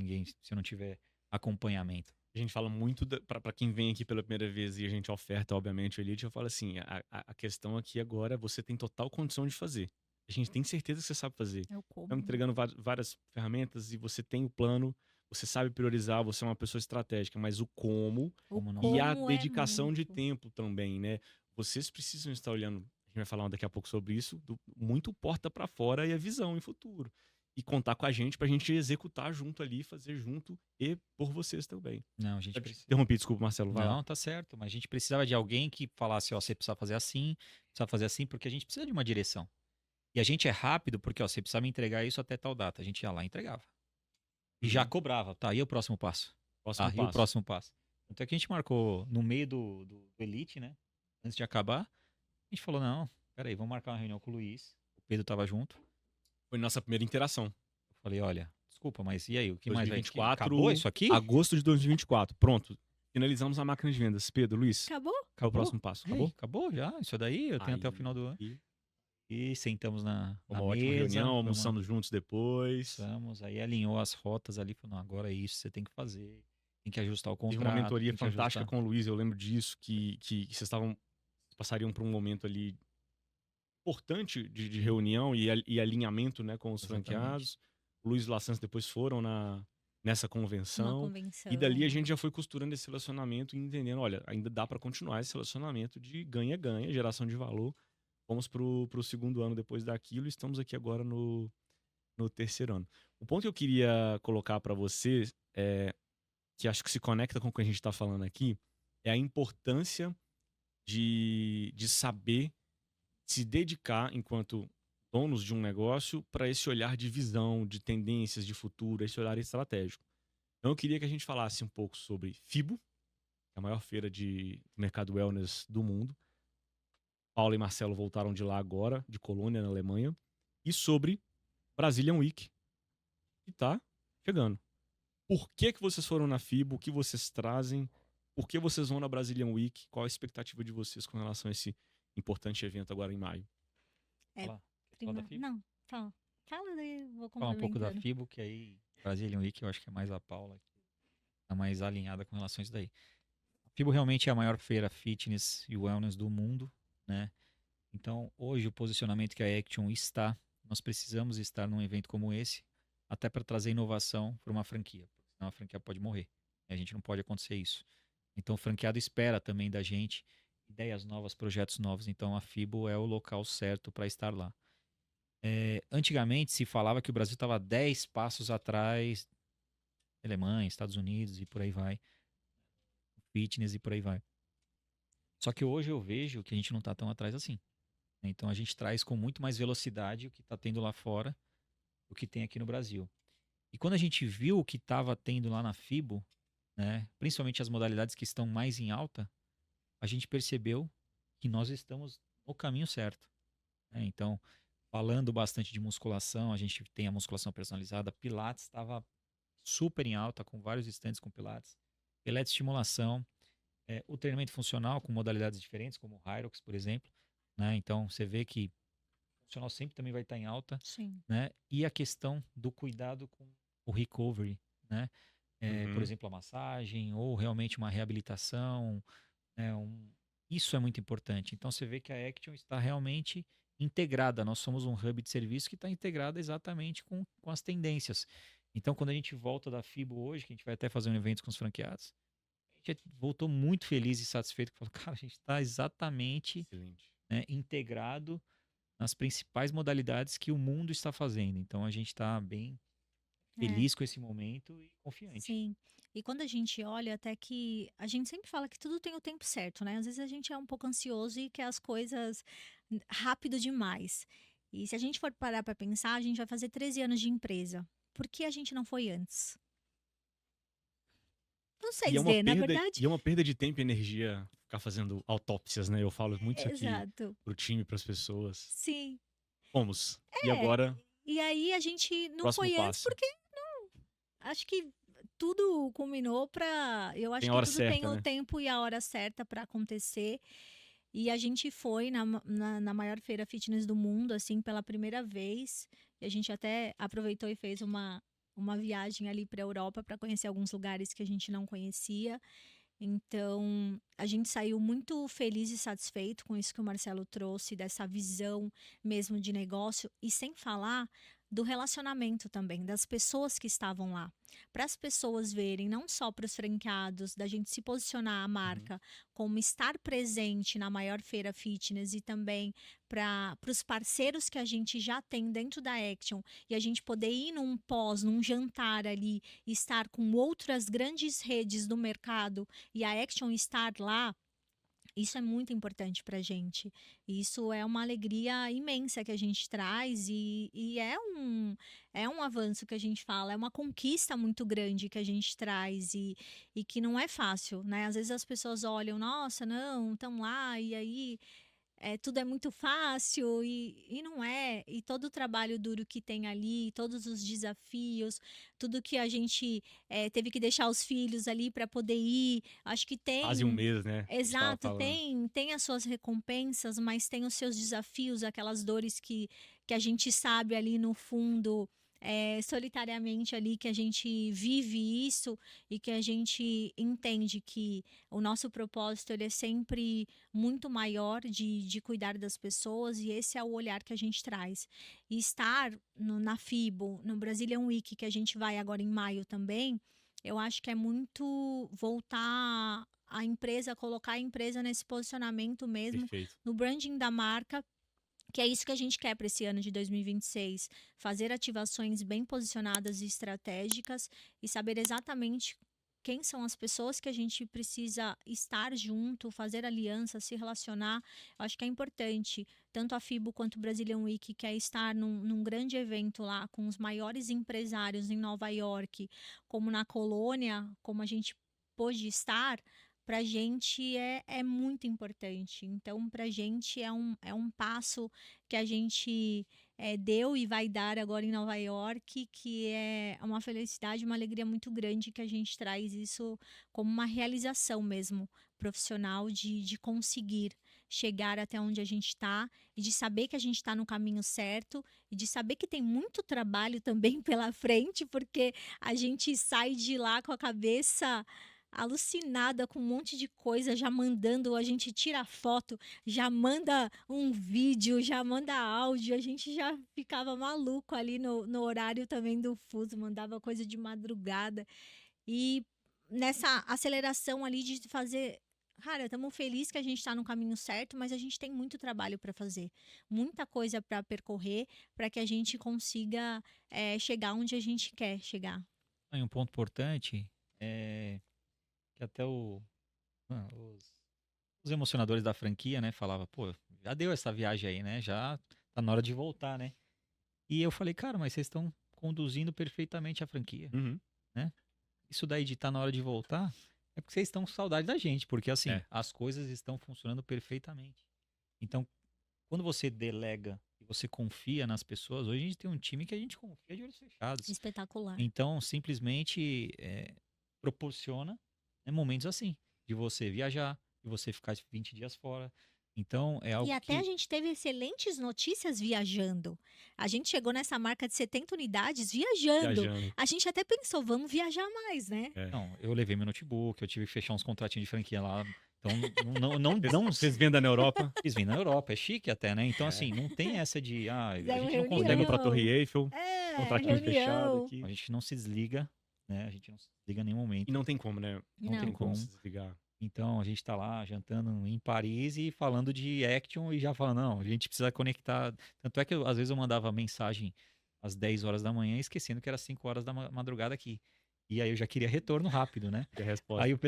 eu não tiver acompanhamento. A gente fala muito para quem vem aqui pela primeira vez e a gente oferta, obviamente, o Elite. Eu falo assim: a questão aqui agora você tem total condição de fazer. A gente tem certeza que você sabe fazer. É o como, Estamos né? entregando várias ferramentas e você tem o plano, você sabe priorizar, você é uma pessoa estratégica, mas o como Como não? e a Como é dedicação de muito. tempo também, né? Vocês precisam estar olhando, a gente vai falar daqui a pouco sobre isso, muito porta para fora e a visão em futuro. e contar com a gente pra gente executar junto ali, fazer junto e por vocês também. Não, a gente Eu te precisa. interrompi, desculpa, Marcelo, vai lá. Não, tá certo. Mas a gente precisava de alguém que falasse, ó, você precisa fazer assim, porque a gente precisa de uma direção. E a gente é rápido, porque, ó, você precisa me entregar isso até tal data. A gente ia lá e entregava. E já Uhum. cobrava, tá? E o próximo passo? Próximo E o passo. próximo passo? Então que a gente marcou no meio do Elite, né? Antes de acabar, a gente falou, não, peraí, vamos marcar uma reunião com o Luiz. O Pedro tava junto. Foi nossa primeira interação. Eu falei, olha, desculpa, mas e aí? O que mais vai? 2024, Acabou isso aqui? agosto de 2024. Pronto. Finalizamos a máquina de vendas. Pedro, Luiz, Acabou? qual é o próximo passo? Ei, Acabou? acabou já. Isso daí eu tenho até o final do ano. Aí, E sentamos na uma ótima mesa. reunião, foi uma- almoçamos juntos depois. Almoçamos, aí alinhou as rotas ali, falou, não, agora é isso, você tem que fazer. Tem que ajustar o Tive contrato. uma mentoria tem que fantástica ajustar. com o Luiz, eu lembro disso, que vocês passariam por um momento ali importante de reunião e alinhamento, né, com os Exatamente. franqueados. O Luiz e o Lassans depois foram nessa Uma convenção. convenção. E dali a gente já foi costurando esse relacionamento e entendendo, olha, ainda dá para continuar esse relacionamento de ganha-ganha, geração de valor. Vamos pro segundo ano depois daquilo e estamos aqui agora no terceiro ano. O ponto que eu queria colocar para você, que acho que se conecta com o que a gente está falando aqui, é a importância de saber se dedicar enquanto donos de um negócio para esse olhar de visão, de tendências, de futuro, esse olhar estratégico. Então eu queria que a gente falasse um pouco sobre FIBO, que é a maior feira de mercado wellness do mundo. Paula e Marcelo voltaram de lá agora, de Colônia, na Alemanha. E sobre Brazilian Week, que tá chegando. Por que vocês foram na FIBO? O que vocês trazem? Por que vocês vão na Brazilian Week? Qual a expectativa de vocês com relação a esse importante evento agora em maio? É, Fala, quer falar da FIBO? Não, fala. Fala daí, vou Falar um pouco da complementando. FIBO, que aí Brazilian Week eu acho que é mais a Paula, que tá mais alinhada com relação a isso daí. A FIBO realmente é a maior feira fitness e wellness do mundo, né? Então, hoje o posicionamento que a Action está, nós precisamos estar num evento como esse, até para trazer inovação para uma franquia, porque senão a franquia pode morrer. E a gente não pode acontecer isso. Então, o franqueado espera também da gente ideias novas, projetos novos. Então, a FIBO é o local certo para estar lá. Antigamente se falava que o Brasil estava 10 passos atrás da Alemanha, Estados Unidos e por aí vai. Fitness e por aí vai. Só que hoje eu vejo que a gente não está tão atrás assim. Então a gente traz com muito mais velocidade o que está tendo lá fora do que tem aqui no Brasil. E quando a gente viu o que estava tendo lá na FIBO, né, principalmente as modalidades que estão mais em alta, a gente percebeu que nós estamos no caminho certo. Né? Então, falando bastante de musculação, a gente tem a musculação personalizada. Pilates estava super em alta, com vários estandes com Pilates. Eletroestimulação, o treinamento funcional com modalidades diferentes, como o Hyrox, por exemplo. Né? Então, você vê que o funcional sempre também vai estar em alta. Sim. Né? E a questão do cuidado com o recovery, né? Por exemplo, a massagem ou realmente uma reabilitação. Né? Isso é muito importante. Então, você vê que a Action está realmente integrada. Nós somos um hub de serviço que está integrado exatamente com as tendências. Então, quando a gente volta da FIBO hoje, que a gente vai até fazer um evento com os franqueados, a gente voltou muito feliz e satisfeito. Falou, cara, a gente está exatamente integrado nas principais modalidades que o mundo está fazendo. Então, a gente está bem feliz com esse momento e confiante. Sim. E quando a gente olha, até que a gente sempre fala que tudo tem o tempo certo, né? Às vezes a gente é um pouco ansioso e quer as coisas rápido demais. E se a gente for parar para pensar, a gente vai fazer 13 anos de empresa. Por que a gente não foi antes? Não sei dizer, na verdade. E é uma perda de tempo e energia ficar fazendo autópsias, né? Eu falo muito isso aqui Exato. pro time, pras pessoas. Sim. Fomos. E agora, E aí a gente não próximo foi antes passo. porque não. Acho que tudo culminou para. Eu acho Tem a que hora tudo certa, tem o né? tempo e a hora certa para acontecer. E a gente foi na maior feira fitness do mundo, assim, pela primeira vez. E a gente até aproveitou e fez uma viagem ali para a Europa para conhecer alguns lugares que a gente não conhecia. Então, a gente saiu muito feliz e satisfeito com isso que o Marcelo trouxe, dessa visão mesmo de negócio. E sem falar do relacionamento também, das pessoas que estavam lá. Para as pessoas verem, não só para os franqueados, da gente se posicionar a marca como estar presente na maior feira fitness e também para os parceiros que a gente já tem dentro da Action e a gente poder ir num jantar ali, estar com outras grandes redes do mercado e a Action estar lá. Isso é muito importante para a gente. Isso é uma alegria imensa que a gente traz e é um avanço que a gente fala, é uma conquista muito grande que a gente traz e que não é fácil, né? Às vezes as pessoas olham, nossa, não, estão lá e aí tudo é muito fácil e não é. E todo o trabalho duro que tem ali, todos os desafios, tudo que a gente teve que deixar os filhos ali para poder ir, acho que Quase um tem. mês, né? A gente tava Exato, falando. tem as suas recompensas, mas tem os seus desafios, aquelas dores que a gente sabe ali no fundo, solitariamente ali, que a gente vive isso e que a gente entende que o nosso propósito ele é sempre muito maior de cuidar das pessoas e esse é o olhar que a gente traz. E estar na FIBO, no Brazilian Week, que a gente vai agora em maio também, eu acho que é muito voltar a empresa, colocar a empresa nesse posicionamento mesmo, Perfeito. no branding da marca, que é isso que a gente quer para esse ano de 2026, fazer ativações bem posicionadas e estratégicas e saber exatamente quem são as pessoas que a gente precisa estar junto, fazer aliança, se relacionar. Eu acho que é importante, tanto a FIBO quanto o Brazilian Week, que é estar num grande evento lá com os maiores empresários em Nova York, como na Colônia, como a gente pôde estar, para a gente é muito importante. Então, para a gente é um passo que a gente deu e vai dar agora em Nova York, que é uma felicidade, uma alegria muito grande que a gente traz isso como uma realização mesmo profissional de conseguir chegar até onde a gente está e de saber que a gente está no caminho certo e de saber que tem muito trabalho também pela frente, porque a gente sai de lá com a cabeça alucinada com um monte de coisa, já mandando, a gente tira foto, já manda um vídeo, já manda áudio, a gente já ficava maluco ali no horário também do fuso, mandava coisa de madrugada. E nessa aceleração ali de fazer. Cara, estamos felizes que a gente está no caminho certo, mas a gente tem muito trabalho para fazer, muita coisa para percorrer, para que a gente consiga chegar onde a gente quer chegar. E um ponto importante é que até ah, os emocionadores da franquia, né, falava, pô, já deu essa viagem aí, né? Já tá na hora de voltar, né? E eu falei, cara, mas vocês estão conduzindo perfeitamente a franquia, Uhum. né? Isso daí de estar na hora de voltar é porque vocês estão com saudade da gente, porque assim, É. as coisas estão funcionando perfeitamente. Então, quando você delega e você confia nas pessoas, hoje a gente tem um time que a gente confia de olhos fechados. Espetacular. Então, simplesmente proporciona, né, momentos assim, de você viajar, de você ficar 20 dias fora. Então, é E algo até a que. gente teve excelentes notícias viajando. A gente chegou nessa marca de 70 unidades viajando. Viajando. A gente até pensou, vamos viajar mais, né? É. Não, eu levei meu notebook, eu tive que fechar uns contratinhos de franquia lá. Então, não Vocês vendem na Europa? fiz vir na Europa, é chique até, né? Então, É. assim, não tem essa de, a Fizemos gente não Podemos consegue. pra Torre Eiffel, contratinho fechado Reunião. aqui. A gente não se desliga, né? A gente não se desliga em nenhum momento. E não tem como, né? Não tem Não. como Como. se desligar. Então, a gente tá lá jantando em Paris e falando de Action e já falando, não, a gente precisa conectar. Tanto é que às vezes eu mandava mensagem às 10 horas da manhã, esquecendo que era 5 horas da madrugada aqui. E aí eu já queria retorno rápido, né? E a resposta. Aí o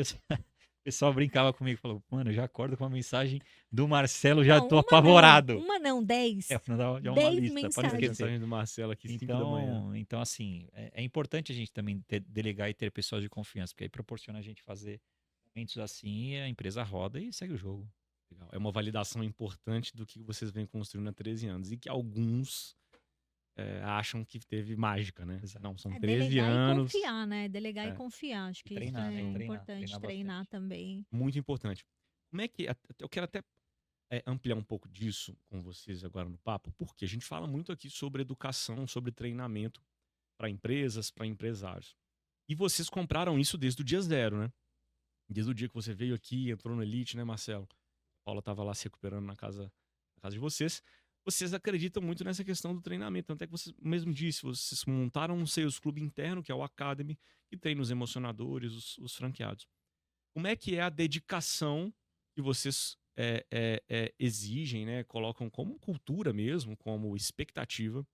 pessoal brincava comigo, falou, mano, eu já acordo com uma mensagem do Marcelo, já Não, tô uma apavorado. Não, uma não, 10. Eu mandava já uma 10 lista, para não mensagens. esquecer. Mensagem do Marcelo aqui, 5 da manhã. Então assim, é importante a gente também delegar e ter pessoas de confiança, porque aí proporciona a gente fazer momentos assim e a empresa roda e segue o jogo. Legal. É uma validação importante do que vocês vêm construindo há 13 anos. E que alguns acham que teve mágica, né? Exato. Não, são 13 Delegar anos. e confiar, né? Delegar É. e confiar. Acho que Treinar, isso né? é Treinar, importante, treinar treinar bastante. também. Muito importante. Como é que. Eu quero até ampliar um pouco disso com vocês agora no papo, porque a gente fala muito aqui sobre educação, sobre treinamento para empresas, para empresários. E vocês compraram isso desde o dia zero, né? Desde o dia que você veio aqui, entrou no Elite, né, Marcelo? A Paula estava lá se recuperando na casa de vocês. vocês acreditam muito nessa questão do treinamento. Tanto é que você mesmo disse, vocês montaram um Sales Club interno, que é o Academy, que treina os emocionadores, os franqueados. Como é que é a dedicação que vocês exigem, né? Colocam como cultura mesmo, como expectativa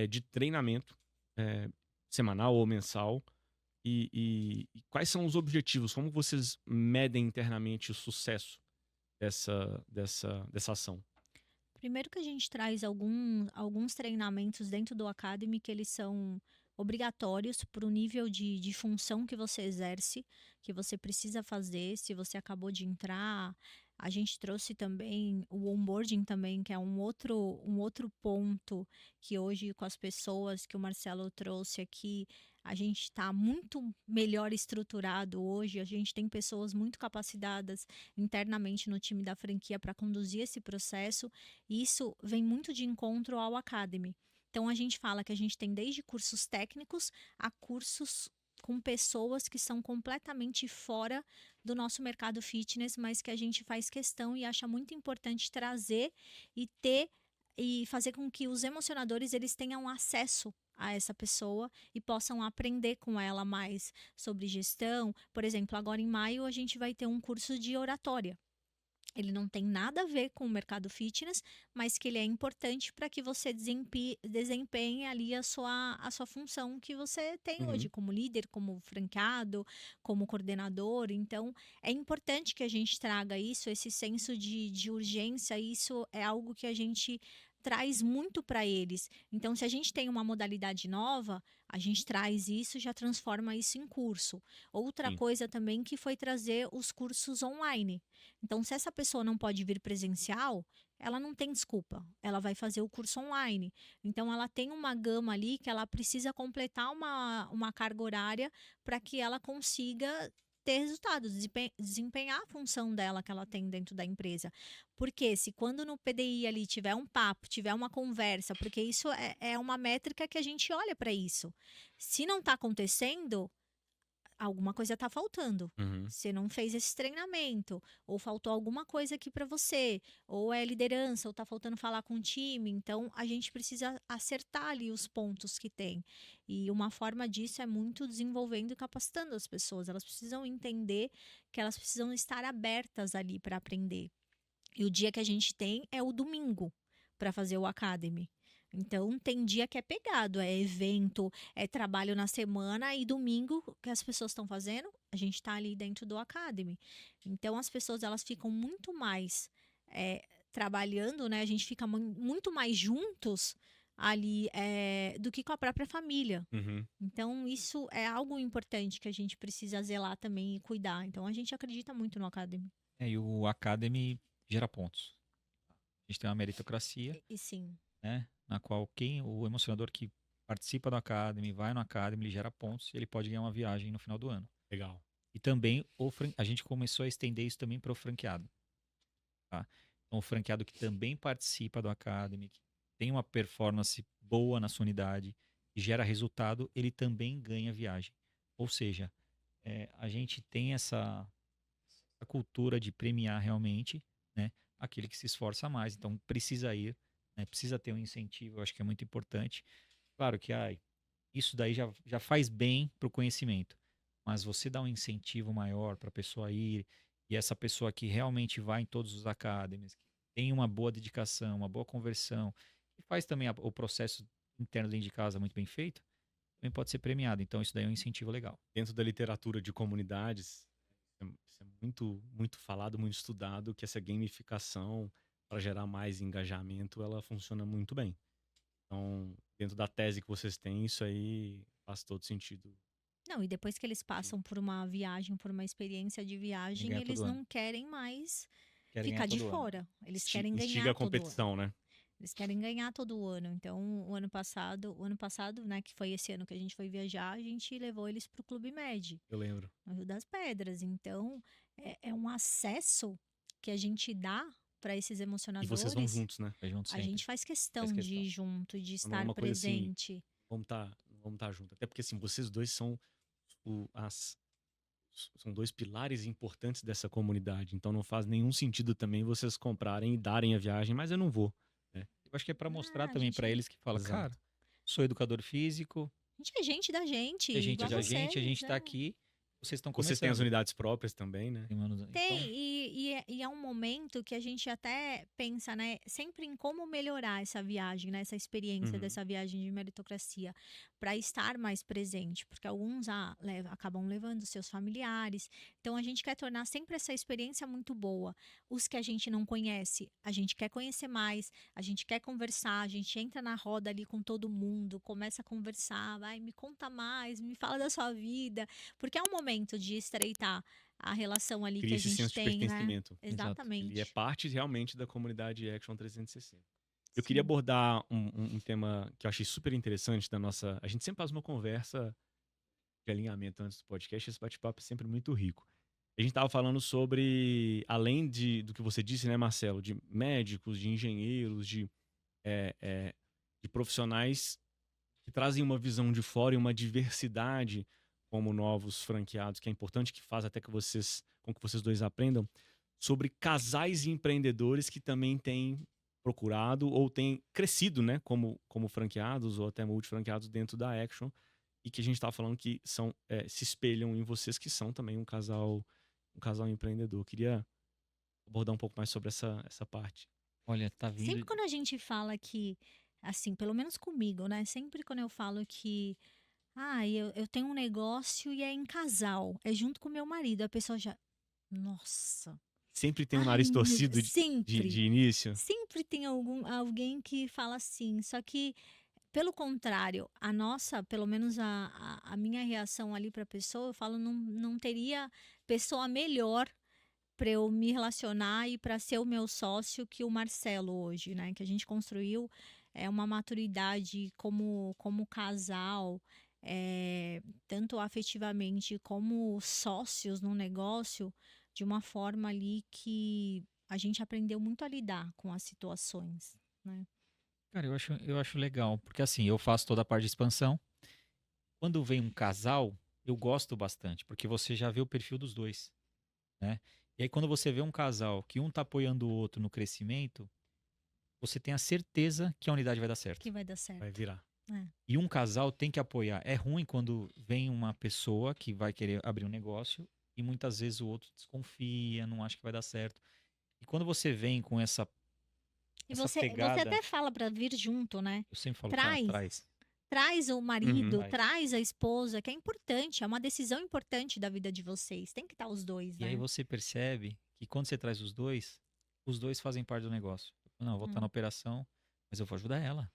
de treinamento semanal ou mensal? E quais são os objetivos? Como vocês medem internamente o sucesso dessa ação? Primeiro que a gente traz alguns treinamentos dentro do Academy que eles são obrigatórios para o nível de função que você exerce, que você precisa fazer. Se você acabou de entrar, a gente trouxe também o onboarding também, que é um outro ponto que hoje com as pessoas que o Marcelo trouxe aqui, a gente está muito melhor estruturado hoje, a gente tem pessoas muito capacitadas internamente no time da franquia para conduzir esse processo. E isso vem muito de encontro ao Academy. Então a gente fala que a gente tem desde cursos técnicos a cursos com pessoas que são completamente fora do nosso mercado fitness, mas que a gente faz questão e acha muito importante trazer e ter e fazer com que os emocionadores eles tenham acesso a essa pessoa e possam aprender com ela mais sobre gestão. Por exemplo, agora em maio a gente vai ter um curso de oratória. Ele não tem nada a ver com o mercado fitness, mas que ele é importante para que você desempenhe ali a sua função que você tem hoje, Uhum. como líder, como franqueado, como coordenador. Então, é importante que a gente traga isso, esse senso de urgência. Isso é algo que a gente traz muito para eles. Então, se a gente tem uma modalidade nova, a gente traz isso, já transforma isso em curso. Outra Sim. coisa também que foi trazer os cursos online. Então, se essa pessoa não pode vir presencial, ela não tem desculpa. Ela vai fazer o curso online. Então, ela tem uma gama ali que ela precisa completar uma carga horária para que ela consiga ter resultados, desempenhar a função dela que ela tem dentro da empresa. Porque se quando no PDI ali tiver um papo, tiver uma conversa, porque isso é uma métrica que a gente olha para isso. Se não está acontecendo, alguma coisa está faltando. Uhum. Você não fez esse treinamento, ou faltou alguma coisa aqui para você, ou é liderança, ou está faltando falar com o time. Então, a gente precisa acertar ali os pontos que tem. E uma forma disso é muito desenvolvendo e capacitando as pessoas. Elas precisam entender que elas precisam estar abertas ali para aprender. E o dia que a gente tem é o domingo para fazer o Academy. Então, tem dia que é pegado, é evento, é trabalho na semana e domingo, o que as pessoas estão fazendo? A gente está ali dentro do Academy. Então, as pessoas elas ficam muito mais trabalhando, né? A gente fica muito mais juntos ali do que com a própria família. Uhum. Então, isso é algo importante que a gente precisa zelar também e cuidar. Então, a gente acredita muito no Academy. E o Academy gera pontos. A gente tem uma meritocracia, E sim. né? Na qual o emocionador que participa do Academy, vai no Academy, ele gera pontos e ele pode ganhar uma viagem no final do ano. Legal. E também a gente começou a estender isso também para o franqueado. Tá? Então, o franqueado que também participa do Academy, que tem uma performance boa na sua unidade e gera resultado, ele também ganha viagem. Ou seja, a gente tem essa cultura de premiar realmente, né, aquele que se esforça mais. Então, precisa ir, né, precisa ter um incentivo, eu acho que é muito importante. Claro que isso daí já faz bem para o conhecimento, mas você dá um incentivo maior para a pessoa ir, e essa pessoa que realmente vai em todos os academies, que tem uma boa dedicação, uma boa conversão, e faz também o processo interno dentro de casa muito bem feito, também pode ser premiado. Então, isso daí é um incentivo legal. Dentro da literatura de comunidades, isso é muito, muito falado, muito estudado, que essa gamificação, para gerar mais engajamento, ela funciona muito bem. Então, dentro da tese que vocês têm, isso aí faz todo sentido. Não, e depois que eles passam por uma viagem, por uma experiência de viagem, ganhar eles todo ano. não querem mais Querem ficar ganhar de todo ano. fora. Eles querem Instiga ganhar a todo ano. competição, né? Eles querem ganhar todo o ano. Então, o ano passado, né, que foi esse ano que a gente foi viajar, a gente levou eles para o Clube Med, Eu lembro. no Rio das Pedras. Então, é um acesso que a gente dá para esses E emocionadores. vocês vão juntos, né? Vai junto A sempre. gente faz questão Faz de questão. ir junto, de Não é estar uma coisa assim, presente. vamos tá junto. Até porque, assim, vocês dois são são dois pilares importantes dessa comunidade. Então, não faz nenhum sentido também vocês comprarem e darem a viagem, mas eu não vou. Né? Eu acho que é pra mostrar A também pra gente, eles que fala, Exato. cara, sou educador físico, a gente é gente da gente, é gente igual da gente, a vocês, gente tá é. aqui, vocês estão Vocês têm as começando. unidades próprias também, né? Tem, Então, e é um momento que a gente até pensa, né, sempre em como melhorar essa viagem, né, essa experiência Uhum. dessa viagem de meritocracia, para estar mais presente, porque alguns acabam levando seus familiares, então a gente quer tornar sempre essa experiência muito boa. Os que a gente não conhece, a gente quer conhecer mais, a gente quer conversar, a gente entra na roda ali com todo mundo, começa a conversar, vai, me conta mais, me fala da sua vida, porque é um momento de estreitar a relação ali que Cria a esse gente senso de tem, né? pertencimento. exato. Ele é Exatamente. parte realmente da comunidade Action 360. Eu queria Sim. abordar um tema que eu achei super interessante da nossa. A gente sempre faz uma conversa de alinhamento antes do podcast, esse bate-papo é sempre muito rico. A gente estava falando sobre, além do que você disse, né, Marcelo, de médicos, de engenheiros, de profissionais que trazem uma visão de fora e uma diversidade como novos franqueados, que é importante, que faz até com que vocês dois aprendam, sobre casais e empreendedores que também têm procurado ou têm crescido, né, como franqueados ou até multifranqueados dentro da Action, e que a gente estava falando que se espelham em vocês, que são também um casal empreendedor. Eu queria abordar um pouco mais sobre essa parte. Olha, tá Sempre vindo. quando a gente fala que, assim, pelo menos comigo, né? Sempre quando eu falo que, eu tenho um negócio e é em casal, é junto com meu marido, a pessoa já, nossa, Sempre tem um ai, nariz torcido de sempre. início. Sempre tem alguém que fala assim, só que, pelo contrário, pelo menos a minha reação ali para a pessoa, eu falo, não teria pessoa melhor para eu me relacionar e para ser o meu sócio que o Marcelo hoje, né? Que a gente construiu uma maturidade como casal, tanto afetivamente como sócios no negócio, de uma forma ali que a gente aprendeu muito a lidar com as situações, né? Cara, eu acho legal, porque assim, eu faço toda a parte de expansão. Quando vem um casal, eu gosto bastante, porque você já vê o perfil dos dois, né? E aí quando você vê um casal que um tá apoiando o outro no crescimento, você tem a certeza que a unidade vai dar certo. Que vai dar Vai certo. virar. É. E um casal tem que apoiar. É ruim quando vem uma pessoa que vai querer abrir um negócio e muitas vezes o outro desconfia, não acha que vai dar certo. E quando você vem com essa E essa você pegada, até fala para vir junto, né? eu sempre falo, cara, Traz, traz, traz o Uhum. marido, traz. traz a esposa, que é importante, é uma decisão importante da vida de vocês. Tem que estar os dois, E aí né? você percebe que quando você traz os dois fazem parte do negócio. Não, eu vou estar na Hum. operação, mas eu vou ajudar ela.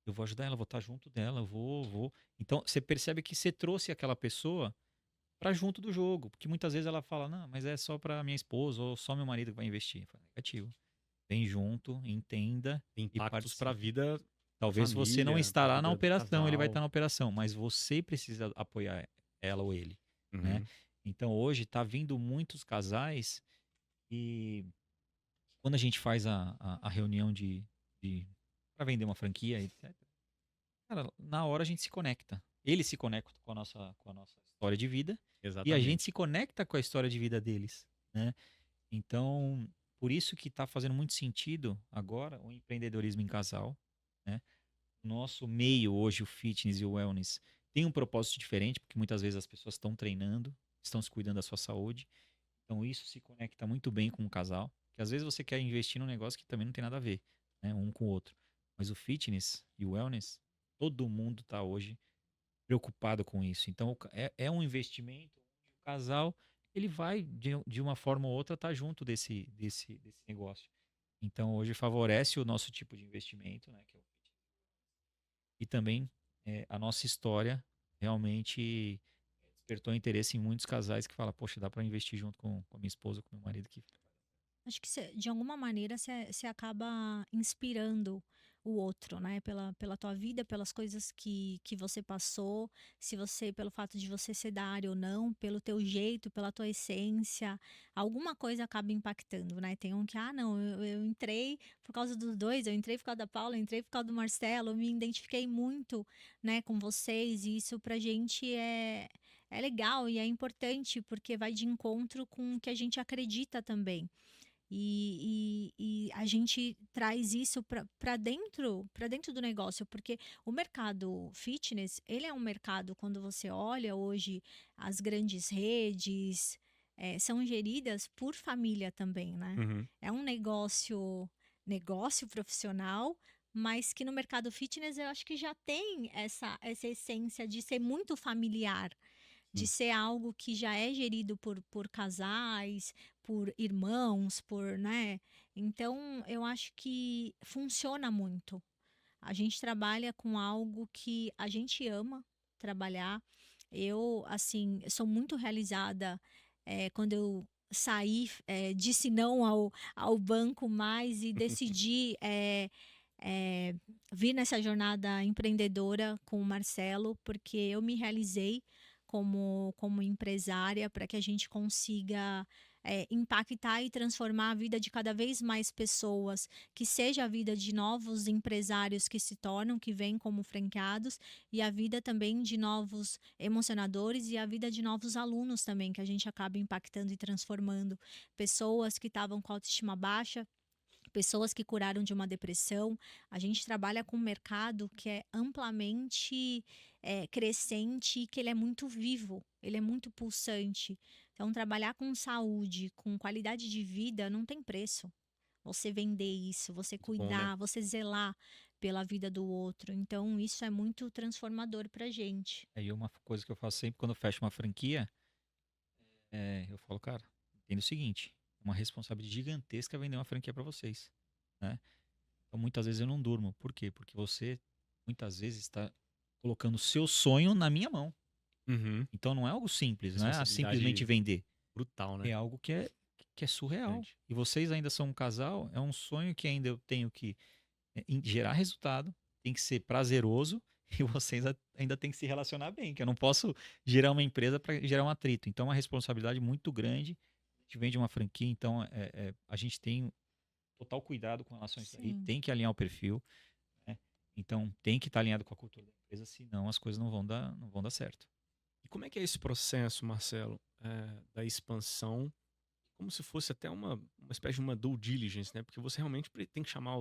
Eu vou ajudar ela, vou estar junto dela, eu vou. Então você percebe que você trouxe aquela pessoa pra junto do jogo, porque muitas vezes ela fala: "Não, mas é só pra minha esposa ou só meu marido que vai investir". Eu falo, negativo. Vem junto, entenda e Impactos para a participe. vida da Talvez você não família, para a estará na vida do operação, ele vai estar casal. na operação, mas você precisa apoiar ela ou ele, né? Uhum. Então hoje tá vindo muitos casais e quando a gente faz a reunião de para vender uma franquia, etc. Cara, na hora a gente se conecta. Eles se conectam com a nossa história de vida e a gente Exatamente. se conecta com a história de vida deles, né? Então, por isso que está fazendo muito sentido agora o empreendedorismo em casal, né? Nosso meio hoje, o fitness e o wellness, tem um propósito diferente, porque muitas vezes as pessoas estão treinando, estão se cuidando da sua saúde. Então, isso se conecta muito bem com o casal, que às vezes você quer investir num negócio que também não tem nada a ver, né? Um com o outro. Mas o fitness e o wellness, todo mundo está hoje preocupado com isso. Então, é um investimento onde o casal ele vai, de uma forma ou outra, estar junto desse negócio. Então, hoje favorece o nosso tipo de investimento, né? Que é o e também a nossa história realmente despertou interesse em muitos casais que falam, poxa, dá para investir junto com a minha esposa, com o meu marido que Acho que de alguma maneira você acaba inspirando o outro, né? Pela tua vida, pelas coisas que você passou, se você, pelo fato de você ser da área ou não, pelo teu jeito, pela tua essência, alguma coisa acaba impactando, né? Tem um que, não, eu entrei por causa dos dois, eu entrei por causa da Paula, eu entrei por causa do Marcelo, eu me identifiquei muito, né, com vocês, e isso pra gente é legal e é importante, porque vai de encontro com o que a gente acredita também. E a gente traz isso para dentro do negócio, porque o mercado fitness, ele é um mercado, quando você olha hoje, as grandes redes, são geridas por família também, né? Uhum. É um negócio profissional, mas que no mercado fitness eu acho que já tem essa essência de ser muito familiar, de Sim. ser algo que já é gerido por casais, por irmãos, né? Então, eu acho que funciona muito. A gente trabalha com algo que a gente ama trabalhar. Eu, assim, sou muito realizada quando eu saí, disse não ao banco mais e decidi é, vir nessa jornada empreendedora com o Marcelo, porque eu me realizei como empresária para que a gente consiga impactar e transformar a vida de cada vez mais pessoas, que seja a vida de novos empresários que se tornam, que vêm como franqueados, e a vida também de novos emocionadores e a vida de novos alunos também, que a gente acaba impactando e transformando. Pessoas que estavam com autoestima baixa, pessoas que curaram de uma depressão. A gente trabalha com um mercado que é amplamente crescente e que ele é muito vivo, ele é muito pulsante. Então, trabalhar com saúde, com qualidade de vida, não tem preço. Você vender isso, você Muito bom, né? cuidar, você zelar pela vida do outro. Então, isso é muito transformador pra gente. Aí uma coisa que eu faço sempre quando eu fecho uma franquia, eu falo, cara, entenda o seguinte, uma responsabilidade gigantesca vender uma franquia para vocês, né? Então muitas vezes eu não durmo. Por quê? Porque você muitas vezes está colocando o seu sonho na minha mão. Uhum. Então não é algo simples, não é simplesmente Responsabilidade vender. brutal, É né? algo que é surreal. Grande. E vocês ainda são um casal, é um sonho que ainda eu tenho que gerar resultado, tem que ser prazeroso e vocês ainda têm que se relacionar bem, que eu não posso gerar uma empresa para gerar um atrito. Então é uma responsabilidade muito grande. A gente vende uma franquia, então a gente tem total cuidado com relação a isso aí, Sim. tem que alinhar o perfil, né? Então tem que estar alinhado com a cultura da empresa, senão as coisas não vão dar certo. E como é que é esse processo, Marcelo, da expansão? Como se fosse até uma espécie de uma due diligence, né? Porque você realmente tem que chamar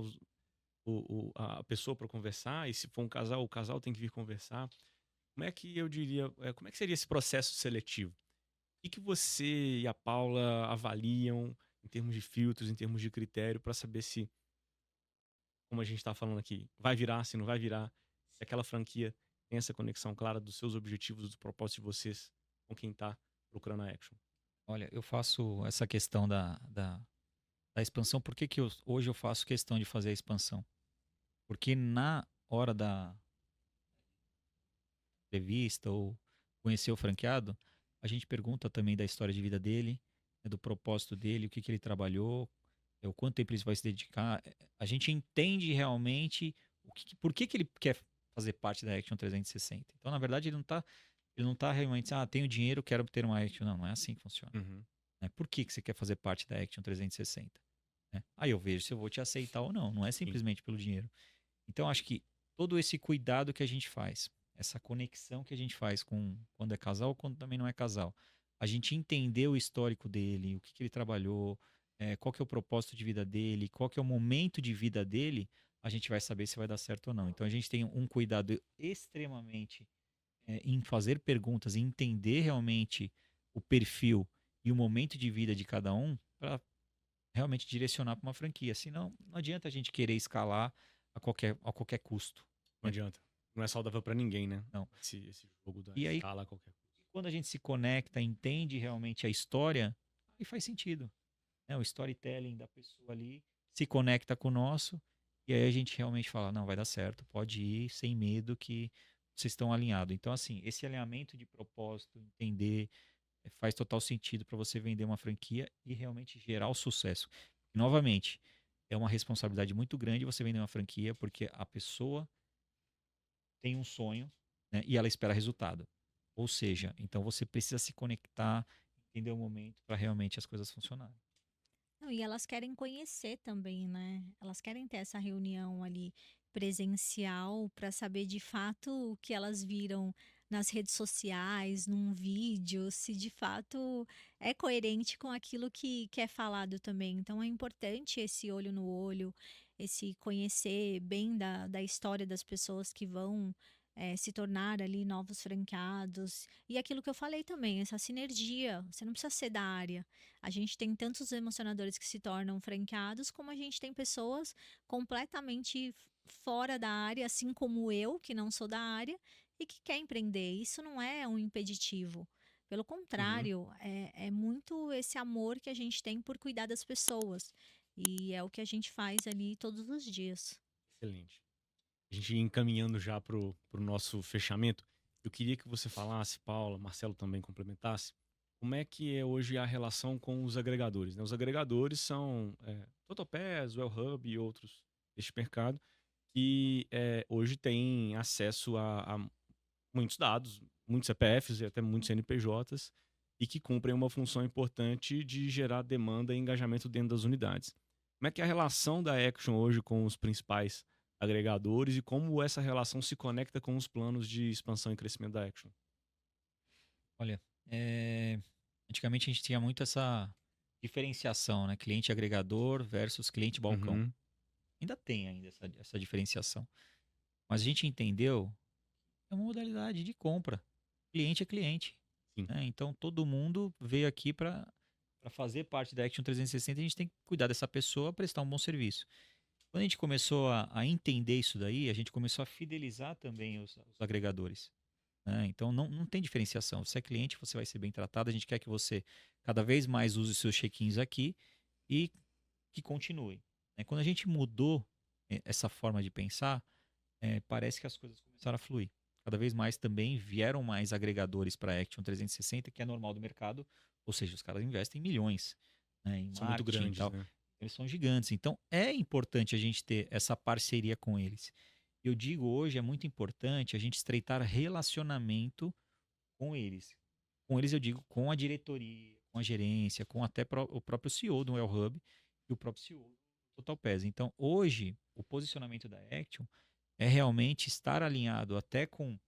a pessoa para conversar, e se for um casal, o casal tem que vir conversar. Como é que eu diria, como é que seria esse processo seletivo? O que você e a Paula avaliam em termos de filtros, em termos de critério, para saber se, como a gente está falando aqui, vai virar, se não vai virar, se aquela franquia tem essa conexão clara dos seus objetivos, do propósito de vocês com quem está procurando a Action? Olha, eu faço essa questão da expansão. Por que que hoje eu faço questão de fazer a expansão? Porque na hora da entrevista ou conhecer o franqueado, a gente pergunta também da história de vida dele, né, do propósito dele, o que que ele trabalhou, o quanto tempo ele vai se dedicar. A gente entende realmente por que que ele quer fazer parte da Action 360. Então, na verdade, ele não tá realmente, tenho dinheiro, quero ter uma Action. Não, não é assim que funciona. Uhum. Né? Por que que você quer fazer parte da Action 360? Né? Aí eu vejo se eu vou te aceitar ou não. Não é Sim. simplesmente pelo dinheiro. Então, acho que todo esse cuidado que a gente faz, essa conexão que a gente faz com quando é casal ou quando também não é casal, a gente entender o histórico dele, o que que ele trabalhou, qual que é o propósito de vida dele, qual que é o momento de vida dele, a gente vai saber se vai dar certo ou não. Então, a gente tem um cuidado extremamente em fazer perguntas e entender realmente o perfil e o momento de vida de cada um para realmente direcionar para uma franquia. Senão, não adianta a gente querer escalar a qualquer custo. Não Né? adianta. Não é saudável para ninguém, né? Não. Esse jogo da E aí, escala a qualquer custo. quando a gente se conecta, entende realmente a história, aí faz sentido. Né? O storytelling da pessoa ali se conecta com o nosso, e aí a gente realmente fala, não, vai dar certo, pode ir sem medo que vocês estão alinhados. Então, assim, esse alinhamento de propósito, entender, faz total sentido para você vender uma franquia e realmente gerar o sucesso. E, novamente, é uma responsabilidade muito grande você vender uma franquia, porque a pessoa tem um sonho, né, e ela espera resultado. Ou seja, então você precisa se conectar, entender o momento para realmente as coisas funcionarem. Não, e elas querem conhecer também, né? Elas querem ter essa reunião ali presencial para saber de fato o que elas viram nas redes sociais, num vídeo, se de fato é coerente com aquilo que é falado também. Então é importante esse olho no olho, esse conhecer bem da história das pessoas que vão se tornar ali novos franqueados. E aquilo que eu falei também, essa sinergia. Você não precisa ser da área. A gente tem tantos emocionadores que se tornam franqueados, como a gente tem pessoas completamente fora da área, assim como eu, que não sou da área, e que quer empreender. Isso não é um impeditivo. Pelo Uhum. contrário, é muito esse amor que a gente tem por cuidar das pessoas. E é o que a gente faz ali todos os dias. Excelente. A gente ir encaminhando já pro nosso fechamento. Eu queria que você falasse, Paula, Marcelo também complementasse, como é que é hoje a relação com os agregadores, né? Os agregadores são Totopass, Wellhub e outros deste mercado que hoje têm acesso a muitos dados, muitos CPFs e até muitos CNPJs e que cumprem uma função importante de gerar demanda e engajamento dentro das unidades. Como é que é a relação da Action hoje com os principais agregadores e como essa relação se conecta com os planos de expansão e crescimento da Action? Olha, antigamente a gente tinha muito essa diferenciação, né? Cliente agregador versus cliente balcão. Uhum, Ainda essa diferenciação. Mas a gente entendeu que é uma modalidade de compra. Cliente é cliente, sim, né? Então todo mundo veio aqui para fazer parte da Action 360, a gente tem que cuidar dessa pessoa, prestar um bom serviço. Quando a gente começou a entender isso daí, a gente começou a fidelizar também os agregadores, né? Então não tem diferenciação. Você é cliente, você vai ser bem tratado. A gente quer que você cada vez mais use os seus check-ins aqui e que continue, né? Quando a gente mudou essa forma de pensar, parece que as coisas começaram a fluir. Cada vez mais também vieram mais agregadores para a Action 360, que é normal do mercado, ou seja, os caras investem milhões, né, em são muito marketing e grandes, tal. né? Eles são gigantes. Então é importante a gente ter essa parceria com eles. Eu digo hoje, é muito importante a gente estreitar relacionamento com eles. Com eles eu digo com a diretoria, com a gerência, com até o próprio CEO do Well Hub e o próprio CEO do Total Pass. Então hoje o posicionamento da Action é realmente estar alinhado até com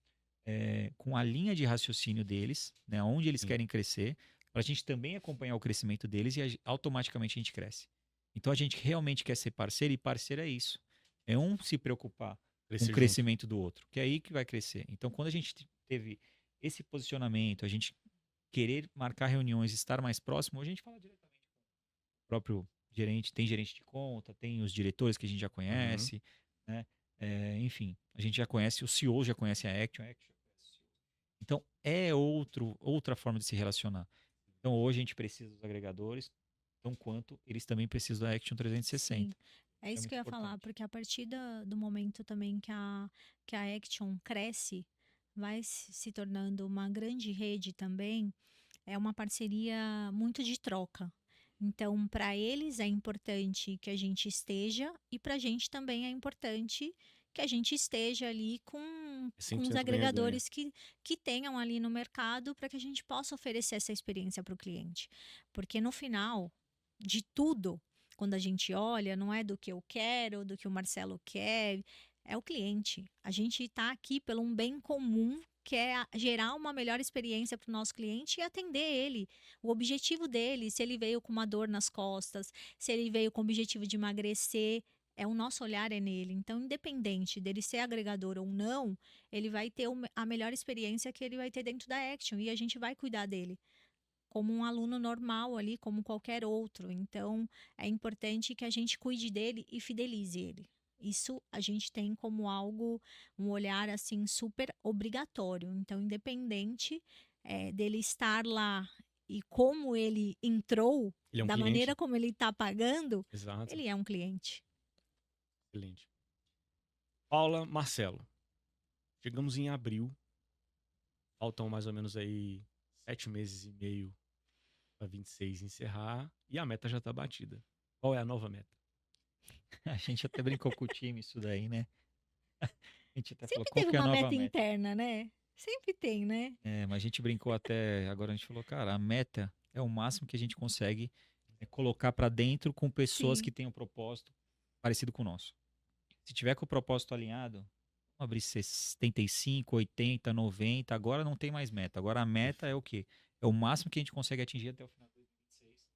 a linha de raciocínio deles, né, onde eles Sim, querem crescer, para a gente também acompanhar o crescimento deles e automaticamente a gente cresce. Então a gente realmente quer ser parceiro e parceiro é isso. É um se preocupar com o crescer junto. crescimento do outro, que é aí que vai crescer. Então quando a gente teve esse posicionamento, a gente querer marcar reuniões, estar mais próximo, a gente fala diretamente com o próprio gerente, tem gerente de conta, tem os diretores que a gente já Uhum. conhece, né? Enfim, a gente já conhece, o CEO já conhece a Action já conhece o CEO. Então, é outra forma de se relacionar. Então, hoje a gente precisa dos agregadores, tão quanto eles também precisam da Action Sim, 360. é É isso que muito eu ia falar, importante. porque a partir do momento também que a Action cresce, vai se tornando uma grande rede também, é uma parceria muito de troca. Então, para eles é importante que a gente esteja, e para a gente também é importante que a gente esteja ali É com os 100% ganha-ganha. agregadores que tenham ali no mercado para que a gente possa oferecer essa experiência para o cliente. Porque no final de tudo, quando a gente olha, não é do que eu quero, do que o Marcelo quer, é o cliente. A gente está aqui pelo um bem comum, que é gerar uma melhor experiência para o nosso cliente e atender ele. O objetivo dele, se ele veio com uma dor nas costas, se ele veio com o objetivo de emagrecer, o nosso olhar é nele. Então, independente dele ser agregador ou não, ele vai ter a melhor experiência que ele vai ter dentro da Action e a gente vai cuidar dele como um aluno normal ali, como qualquer outro. Então, é importante que a gente cuide dele e fidelize ele. Isso a gente tem como algo, um olhar assim super obrigatório. Então, independente dele estar lá e como ele entrou, Ele é um da cliente? maneira como ele está pagando, Exato. ele é um cliente. Excelente. Paula, Marcelo, chegamos em abril, faltam mais ou menos aí 7 meses e meio para 26 encerrar e a meta já está batida. Qual é a nova meta? A gente até brincou com o time isso daí, né? A gente até falou, Sempre qual teve que é a uma nova meta meta? interna, né? Sempre tem, né? Mas a gente brincou até, agora a gente falou, cara, a meta é o máximo que a gente consegue colocar para dentro com pessoas Sim. que têm um propósito parecido com o nosso. Se tiver com o propósito alinhado, abrir 75, 80, 90, agora não tem mais meta. Agora a meta é o quê? É o máximo que a gente consegue atingir até o final de 2026,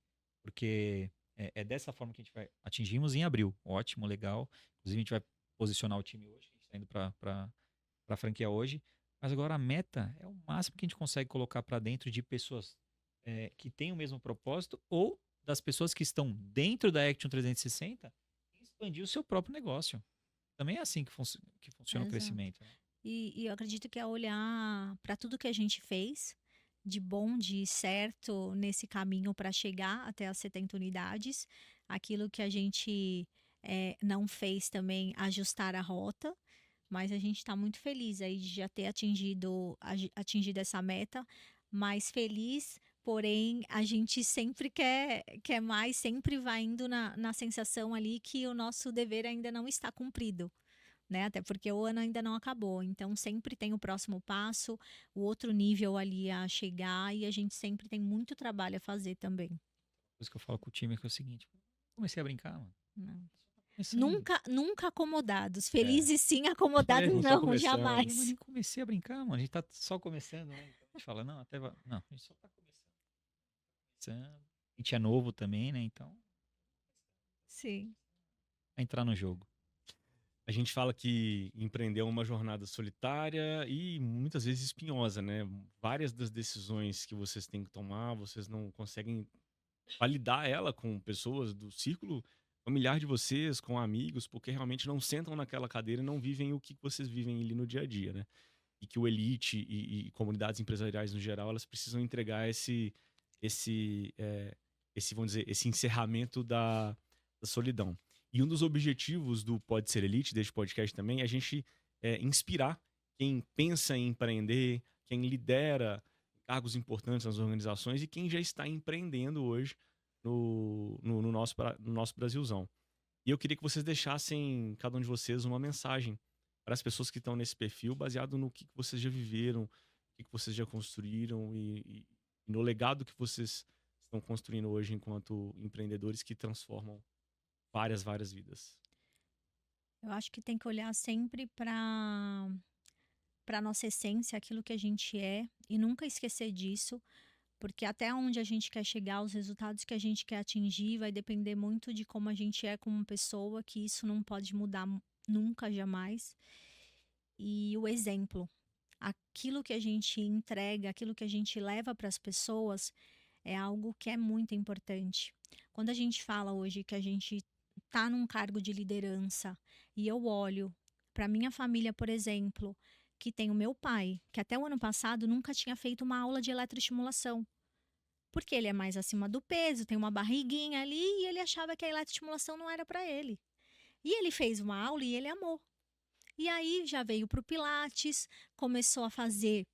porque é dessa forma que a gente vai. Atingimos em abril, ótimo, legal. Inclusive a gente vai posicionar o time hoje, a gente está indo para a franquia hoje, mas agora a meta é o máximo que a gente consegue colocar para dentro de pessoas que têm o mesmo propósito ou das pessoas que estão dentro da Action 360 e expandir o seu próprio negócio. Também é assim que funciona o Exato. crescimento, né? E eu acredito que é olhar para tudo que a gente fez, de bom, de certo, nesse caminho para chegar até as 70 unidades, aquilo que a gente não fez também, ajustar a rota, mas a gente está muito feliz aí de já ter atingido essa meta, mas feliz, porém a gente sempre quer mais, sempre vai indo na sensação ali que o nosso dever ainda não está cumprido, né? Até porque o ano ainda não acabou. Então sempre tem o próximo passo, o outro nível ali a chegar e a gente sempre tem muito trabalho a fazer também. Por isso que eu falo com o time que é o seguinte: comecei a brincar, mano. Né? Só tá começando. Nunca acomodados. É. Felizes sim, É, acomodados Estamos só não, começando. mas jamais. nem comecei a brincar, mano. A gente tá só começando, né? Então a gente fala, não, até vai. Não, a gente só tá começando. A gente é novo também, né? Então, Sim. vai entrar no jogo. A gente fala que empreender é uma jornada solitária e muitas vezes espinhosa, né? Várias das decisões que vocês têm que tomar, vocês não conseguem validar ela com pessoas do círculo familiar de vocês, com amigos, porque realmente não sentam naquela cadeira e não vivem o que vocês vivem ali no dia a dia, né? E que o Elite e comunidades empresariais no geral, elas precisam entregar vamos dizer, esse encerramento da solidão. E um dos objetivos do Pode Ser Elite, deste podcast também, é a gente inspirar quem pensa em empreender, quem lidera cargos importantes nas organizações e quem já está empreendendo hoje no nosso Brasilzão. E eu queria que vocês deixassem, cada um de vocês, uma mensagem para as pessoas que estão nesse perfil, baseado no que vocês já viveram, o que vocês já construíram e no legado que vocês estão construindo hoje enquanto empreendedores que transformam várias vidas. Eu acho que tem que olhar sempre para nossa essência, aquilo que a gente é, e nunca esquecer disso, porque até onde a gente quer chegar, os resultados que a gente quer atingir, vai depender muito de como a gente é como pessoa, que isso não pode mudar nunca, jamais. E o exemplo, aquilo que a gente entrega, aquilo que a gente leva para as pessoas, é algo que é muito importante. Quando a gente fala hoje que a gente está num cargo de liderança e eu olho para minha família, por exemplo, que tem o meu pai, que até o ano passado nunca tinha feito uma aula de eletroestimulação, porque ele é mais acima do peso, tem uma barriguinha ali e ele achava que a eletroestimulação não era para ele. E ele fez uma aula e ele amou. E aí já veio para o Pilates, começou a fazer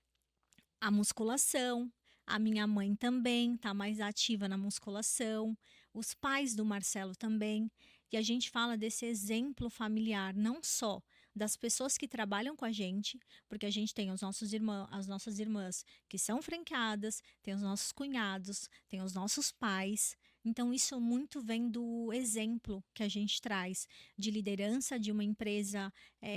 a musculação. A minha mãe também está mais ativa na musculação. Os pais do Marcelo também. E a gente fala desse exemplo familiar, não só das pessoas que trabalham com a gente, porque a gente tem os nossos irmãos, as nossas irmãs que são franqueadas, tem os nossos cunhados, tem os nossos pais. Então, isso muito vem do exemplo que a gente traz de liderança de uma empresa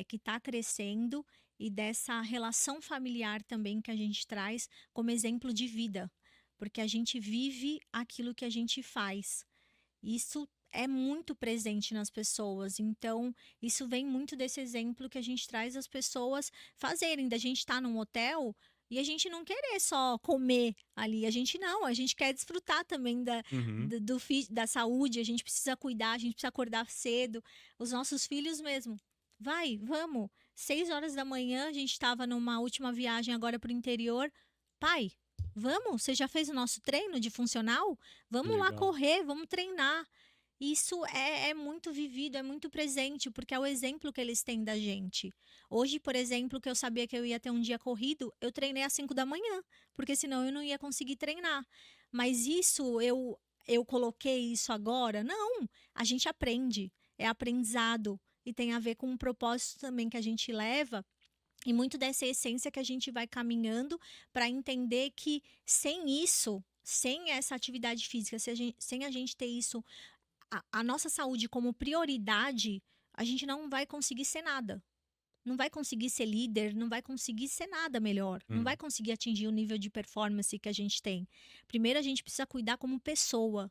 que está crescendo e dessa relação familiar também que a gente traz como exemplo de vida, porque a gente vive aquilo que a gente faz. Isso é muito presente nas pessoas, então isso vem muito desse exemplo que a gente traz as pessoas fazerem, da gente estar num hotel e a gente não querer só comer ali, a gente quer desfrutar também Uhum. da saúde, a gente precisa cuidar, a gente precisa acordar cedo, os nossos filhos mesmo. Vamos. 6 horas da manhã, a gente estava numa última viagem agora para o interior. Pai, vamos? Você já fez o nosso treino de funcional? Vamos lá Legal. correr, vamos treinar. Isso é muito vivido, é muito presente, porque é o exemplo que eles têm da gente. Hoje, por exemplo, que eu sabia que eu ia ter um dia corrido, eu treinei às 5 da manhã, porque senão eu não ia conseguir treinar. Mas isso, eu coloquei isso agora? Não, a gente aprende, é aprendizado e tem a ver com um propósito também que a gente leva e muito dessa essência que a gente vai caminhando para entender que sem isso, sem essa atividade física, sem a gente ter isso, a nossa saúde como prioridade, a gente não vai conseguir ser nada. não vai conseguir ser líder, não vai conseguir ser nada melhor, não vai conseguir atingir o nível de performance que a gente tem. Primeiro a gente precisa cuidar como pessoa,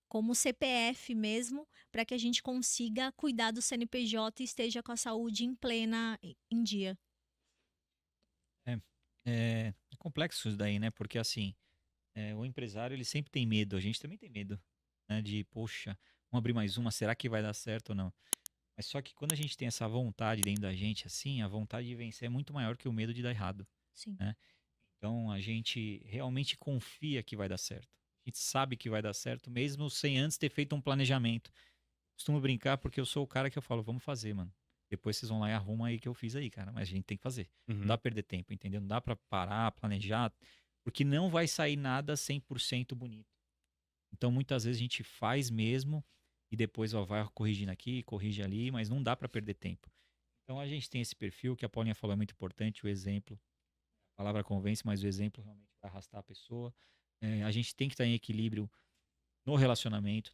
como CPF mesmo, para que a gente consiga cuidar do CNPJ e esteja com a saúde em plena em dia. É complexo isso daí, né? Porque assim, o empresário ele sempre tem medo, a gente também tem medo, né? De, poxa, vamos abrir mais uma, será que vai dar certo ou não? Mas só que quando a gente tem essa vontade dentro da gente, assim, a vontade de vencer é muito maior que o medo de dar errado, Sim. né? Então a gente realmente confia que vai dar certo. A gente sabe que vai dar certo, mesmo sem antes ter feito um planejamento. Costumo brincar porque eu sou o cara que eu falo, vamos fazer, mano. Depois vocês vão lá e arrumam aí que eu fiz aí, cara. Mas a gente tem que fazer. Não dá pra perder tempo, entendeu? Não dá pra parar, planejar, porque não vai sair nada 100% bonito. Então muitas vezes a gente faz mesmo e depois ó, vai corrigindo aqui, corrige ali, mas não dá pra perder tempo. Então a gente tem esse perfil que a Paulinha falou é muito importante, o exemplo. A palavra convence, mas o exemplo realmente vai arrastar a pessoa. A gente tem que estar em equilíbrio no relacionamento.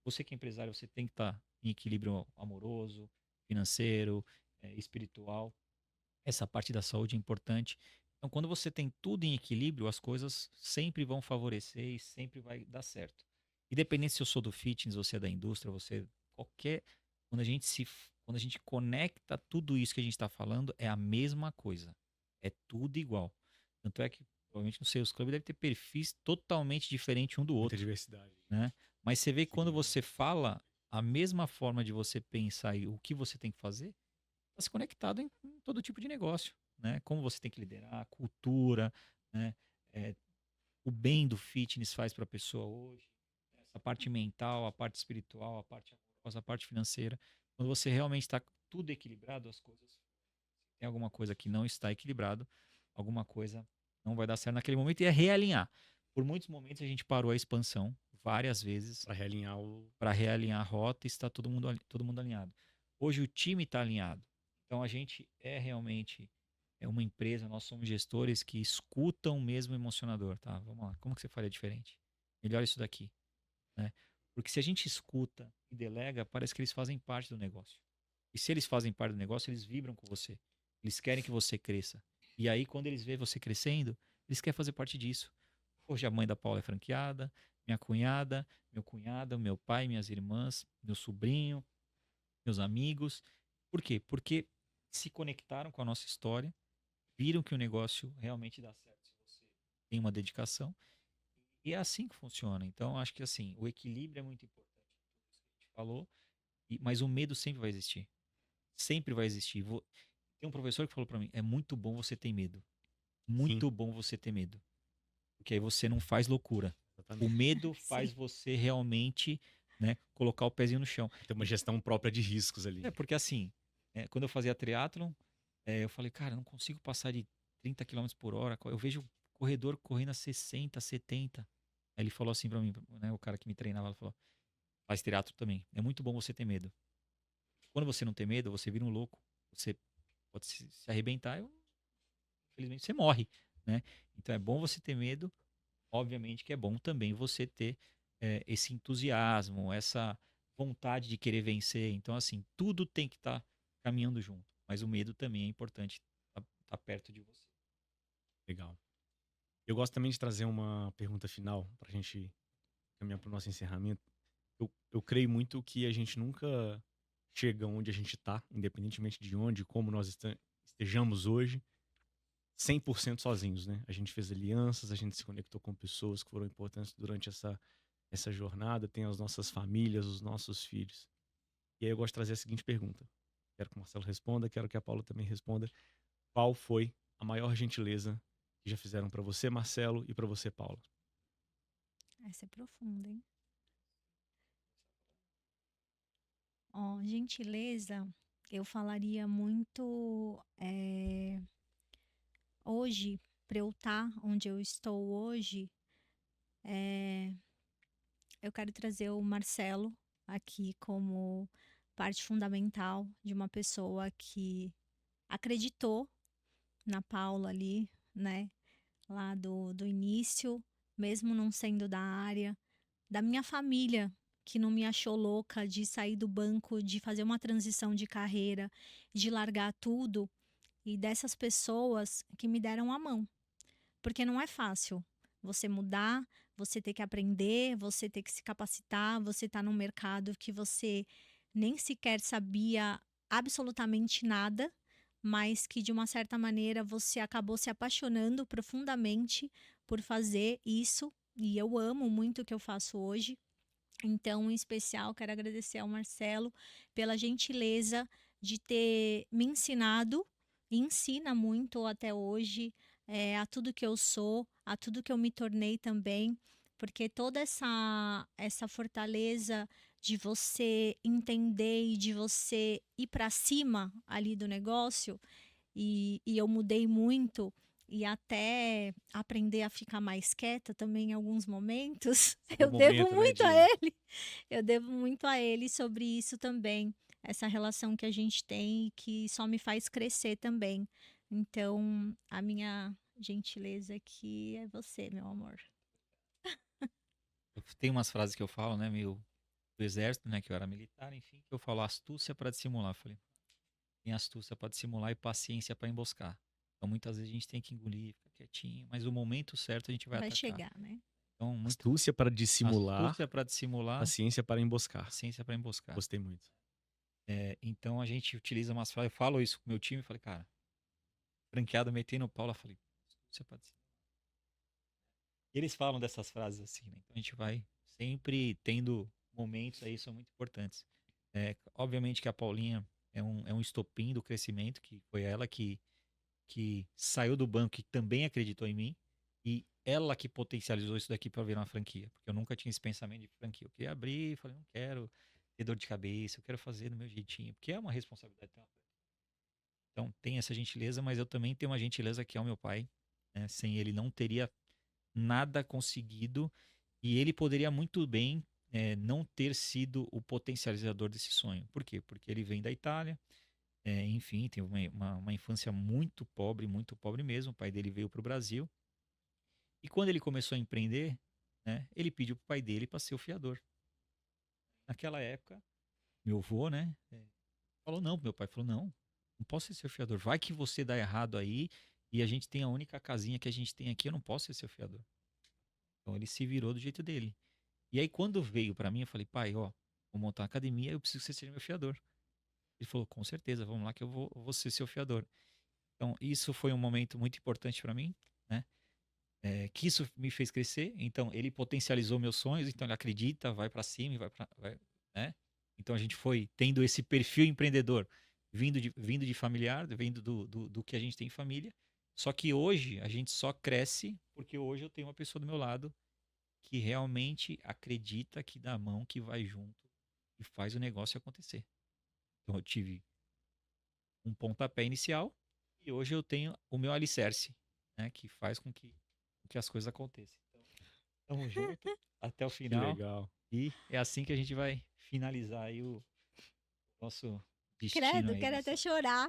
Você que é empresário, você tem que estar em equilíbrio amoroso, financeiro, espiritual. Essa parte da saúde é importante. Então, quando você tem tudo em equilíbrio, as coisas sempre vão favorecer e sempre vai dar certo. Independente se eu sou do fitness, você é da indústria, você qualquer quando quando a gente conecta tudo isso que a gente está falando, é a mesma coisa. É tudo igual. Tanto é que provavelmente no Sales Club deve ter perfis totalmente diferentes um do Muita outro, diversidade. né? Mas você vê que quando Seguindo. você fala a mesma forma de você pensar e o que você tem que fazer, está se conectado em todo tipo de negócio, né? Como você tem que liderar, a cultura, né? É, o bem do fitness faz para a pessoa hoje, essa parte mental, a parte espiritual, a parte amorosa, a parte financeira. Quando você realmente está tudo equilibrado, as coisas tem alguma coisa que não está equilibrado, alguma coisa não vai dar certo naquele momento e é realinhar. Por muitos momentos a gente parou a expansão várias vezes Para realinhar o. para realinhar a rota e está todo mundo alinhado. Hoje o time está alinhado. Então a gente é realmente uma empresa, nós somos gestores que escutam mesmo o emocionador, tá? Vamos lá, como que você faria diferente? Melhor isso daqui, né? Porque se a gente escuta e delega, parece que eles fazem parte do negócio. E se eles fazem parte do negócio, eles vibram com você. Eles querem que você cresça. E aí, quando eles veem você crescendo, eles querem fazer parte disso. Hoje a mãe da Paula é franqueada, minha cunhada, meu cunhado, meu pai, minhas irmãs, meu sobrinho, meus amigos. Por quê? Porque se conectaram com a nossa história, viram que o negócio realmente dá certo se você tem uma dedicação. E é assim que funciona. Então, acho que assim, o equilíbrio é muito importante. Tudo isso que a gente falou, mas o medo sempre vai existir. Sempre vai existir. Tem um professor que falou para mim: é muito bom você ter medo. Sim, Muito bom você ter medo. Porque aí você não faz loucura. O exatamente. medo Sim. faz você realmente, né, colocar o pezinho no chão. Tem uma gestão própria de riscos ali. Porque assim, quando eu fazia triatlon, eu falei, cara, eu não consigo passar de 30 km por hora. Eu vejo o corredor correndo a 60, 70. Aí ele falou assim pra mim, né, o cara que me treinava, ele falou, faz triatlo também. É muito bom você ter medo. Quando você não tem medo, você vira um louco. Você pode se arrebentar e, infelizmente, você morre, né? Então é bom você ter medo. Obviamente que é bom também você ter esse entusiasmo, essa vontade de querer vencer. Então, assim, tudo tem que estar caminhando junto. Mas o medo também é importante estar perto de você. Legal. Eu gosto também de trazer uma pergunta final para a gente caminhar para o nosso encerramento. Eu creio muito que a gente nunca chega onde a gente está, independentemente de onde, como nós estejamos hoje, 100% sozinhos, né? A gente fez alianças, a gente se conectou com pessoas que foram importantes durante essa jornada, tem as nossas famílias, os nossos filhos. E aí eu gosto de trazer a seguinte pergunta. Quero que o Marcelo responda, quero que a Paula também responda. Qual foi a maior gentileza que já fizeram para você, Marcelo, e para você, Paula? Essa é profunda, hein? Ó, gentileza, eu falaria muito. Hoje, para eu estar onde eu estou hoje, eu quero trazer o Marcelo aqui como parte fundamental de uma pessoa que acreditou na Paula ali, né? Lá do início, mesmo não sendo da área, da minha família. que não me achou louca de sair do banco, de fazer uma transição de carreira, de largar tudo, e dessas pessoas que me deram a mão. Porque não é fácil você mudar, você ter que aprender, você ter que se capacitar, você tá num mercado que você nem sequer sabia absolutamente nada, mas que de uma certa maneira você acabou se apaixonando profundamente por fazer isso, e eu amo muito o que eu faço hoje. Então, em especial, quero agradecer ao Marcelo pela gentileza de ter me ensinado, e ensina muito até hoje, a tudo que eu sou, a tudo que eu me tornei também, porque toda essa fortaleza de você entender e de você ir para cima ali do negócio, e eu mudei muito, e até aprender a ficar mais quieta também em alguns momentos, O eu devo momento, né, muito a de... ele. Eu devo muito a ele sobre isso também. Essa relação que a gente tem e que só me faz crescer também. Então, a minha gentileza aqui é você, meu amor. Tem umas frases que eu falo, né, meio do exército, né, que eu era militar, enfim, que eu falo astúcia para dissimular. Eu falei, tem astúcia para dissimular e paciência para emboscar. Então, muitas vezes a gente tem que engolir, ficar quietinho, mas no momento certo a gente vai Vai atacar. chegar, né? Então, muita Astúcia para dissimular, astúcia para dissimular, paciência para emboscar. paciência para emboscar. Gostei muito. Então, a gente utiliza umas frases, eu falo isso com o meu time, falei, cara, franqueado metei no pau, eu falei, astúcia para dissimular. E eles falam dessas frases assim, né? Então, a gente vai sempre tendo momentos aí, são muito importantes. Obviamente que a Paulinha é um estopim do crescimento, que foi ela que saiu do banco e também acreditou em mim. E ela que potencializou isso daqui para virar uma franquia. Porque eu nunca tinha esse pensamento de franquia. Eu queria abrir, falei, não quero ter dor de cabeça, eu quero fazer do meu jeitinho. Porque é uma responsabilidade ter uma franquia. Então tem essa gentileza, mas eu também tenho uma gentileza que é o meu pai. Né? Sem ele não teria nada conseguido. E ele poderia muito bem não ter sido o potencializador desse sonho. Por quê? Porque ele vem da Itália. Enfim, tem uma infância muito pobre mesmo. O pai dele veio para o Brasil. E quando ele começou a empreender, né, ele pediu para o pai dele para ser o fiador. Naquela época, meu avô, né, falou não. Meu pai falou, não posso ser seu fiador. Vai que você dá errado aí e a gente tem a única casinha que a gente tem aqui, eu não posso ser seu fiador. Então ele se virou do jeito dele. E aí quando veio para mim, eu falei, pai, ó, vou montar uma academia, eu preciso que você seja meu fiador. Ele falou, com certeza, vamos lá que eu vou ser seu fiador. Então, isso foi um momento muito importante para mim, né? Que isso me fez crescer. Então, ele potencializou meus sonhos, então ele acredita, vai para cima, né? Então, a gente foi tendo esse perfil empreendedor vindo de familiar, vindo do que a gente tem em família. Só que hoje a gente só cresce porque hoje eu tenho uma pessoa do meu lado que realmente acredita, que dá a mão, que vai junto e faz o negócio acontecer. Então, eu tive um pontapé inicial e hoje eu tenho o meu alicerce, né, que faz com que as coisas aconteçam. Então, tamo junto até o Que final legal. e é assim que a gente vai finalizar aí o nosso destino Credo, aí. quero até chorar.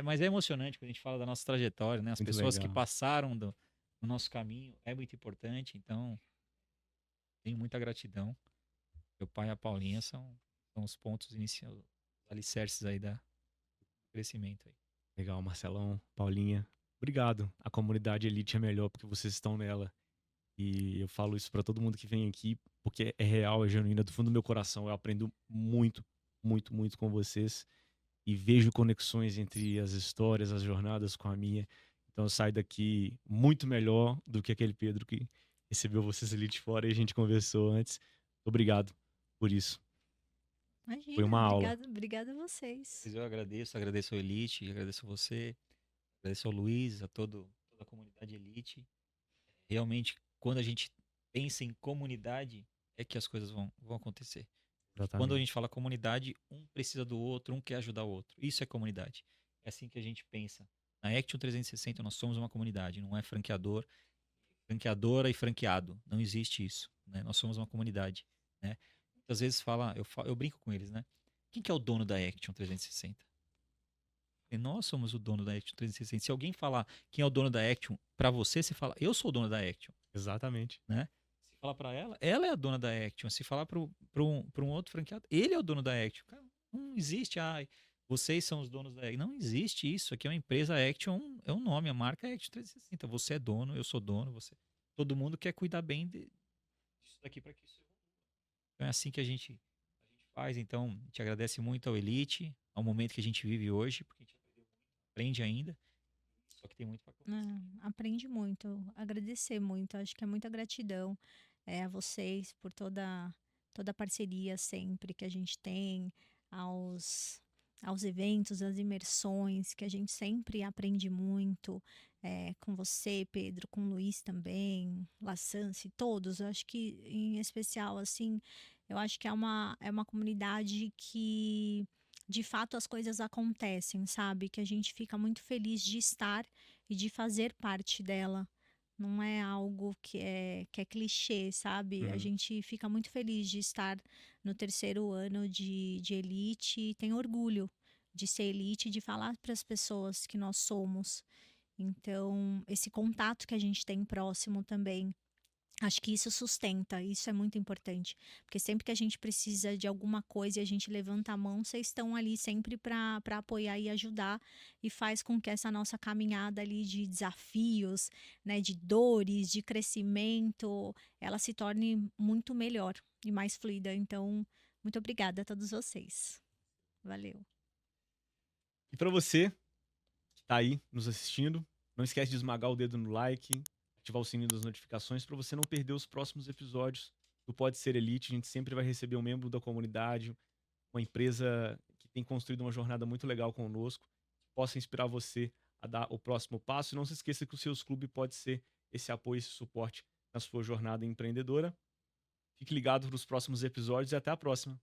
Mas é emocionante quando a gente fala da nossa trajetória, né? As Muito pessoas que legal. passaram do nosso caminho é muito importante, então tenho muita gratidão. Meu pai e a Paulinha são os pontos iniciais, os alicerces aí do crescimento aí. Legal, Marcelão, Paulinha. Obrigado. A comunidade Elite é melhor porque vocês estão nela. E eu falo isso pra todo mundo que vem aqui, porque é real, é genuíno, é do fundo do meu coração. Eu aprendo muito, muito, muito com vocês e vejo conexões entre as histórias, as jornadas com a minha. Então eu saio daqui muito melhor do que aquele Pedro que recebeu vocês ali de fora e a gente conversou antes. Obrigado por isso. Foi Imagina, uma aula. obrigada a vocês. Mas eu agradeço ao Elite, agradeço a você, agradeço ao Luiz, toda a comunidade Elite. Realmente, quando a gente pensa em comunidade, é que as coisas vão acontecer. Quando a Exatamente. gente fala comunidade, um precisa do outro, um quer ajudar o outro. Isso é comunidade. É assim que a gente pensa. Na Action 360, nós somos uma comunidade, não é franqueadora e franqueado. Não existe isso. Né? Nós somos uma comunidade. Né? Muitas vezes eu brinco com eles, né? Quem que é o dono da Action 360? E nós somos o dono da Action 360. Se alguém falar quem é o dono da Action, para você, você fala, eu sou o dono da Action. Exatamente. Né? Se falar pra ela é a dona da Action. Se falar pra um outro franqueado, ele é o dono da Action. Cara, não existe, vocês são os donos da Action. Não existe isso. Aqui é uma empresa Action, é um nome, a marca é Action 360. Você é dono, eu sou dono, todo mundo quer cuidar bem disso daqui para que isso evolua. Então é assim que a gente faz. Então, a gente agradece muito ao Elite, ao momento que a gente vive hoje, porque a gente aprende ainda. Só que tem muito para acontecer. Aprende muito, agradecer muito. Acho que é muita gratidão a vocês por toda a parceria sempre que a gente tem, aos eventos, às imersões, que a gente sempre aprende muito com você, Pedro, com o Luiz também, Lassance, todos. Eu acho que, em especial, assim, eu acho que é uma comunidade que, de fato, as coisas acontecem, sabe? Que a gente fica muito feliz de estar e de fazer parte dela. Não é algo que é clichê, sabe? A gente fica muito feliz de estar no terceiro ano de Elite e tem orgulho de ser Elite e de falar para as pessoas que nós somos. Então, esse contato que a gente tem próximo também, acho que isso sustenta, isso é muito importante. Porque sempre que a gente precisa de alguma coisa e a gente levanta a mão, vocês estão ali sempre para apoiar e ajudar, e faz com que essa nossa caminhada ali de desafios, né, de dores, de crescimento, ela se torne muito melhor e mais fluida. Então, muito obrigada a todos vocês. Valeu. E para você que tá aí nos assistindo, não esquece de esmagar o dedo no like, ativar o sininho das notificações para você não perder os próximos episódios do Pode Ser Elite. A gente sempre vai receber um membro da comunidade, uma empresa que tem construído uma jornada muito legal conosco, que possa inspirar você a dar o próximo passo. E não se esqueça que o Seus Clube pode ser esse apoio, esse suporte na sua jornada empreendedora. Fique ligado para os próximos episódios e até a próxima.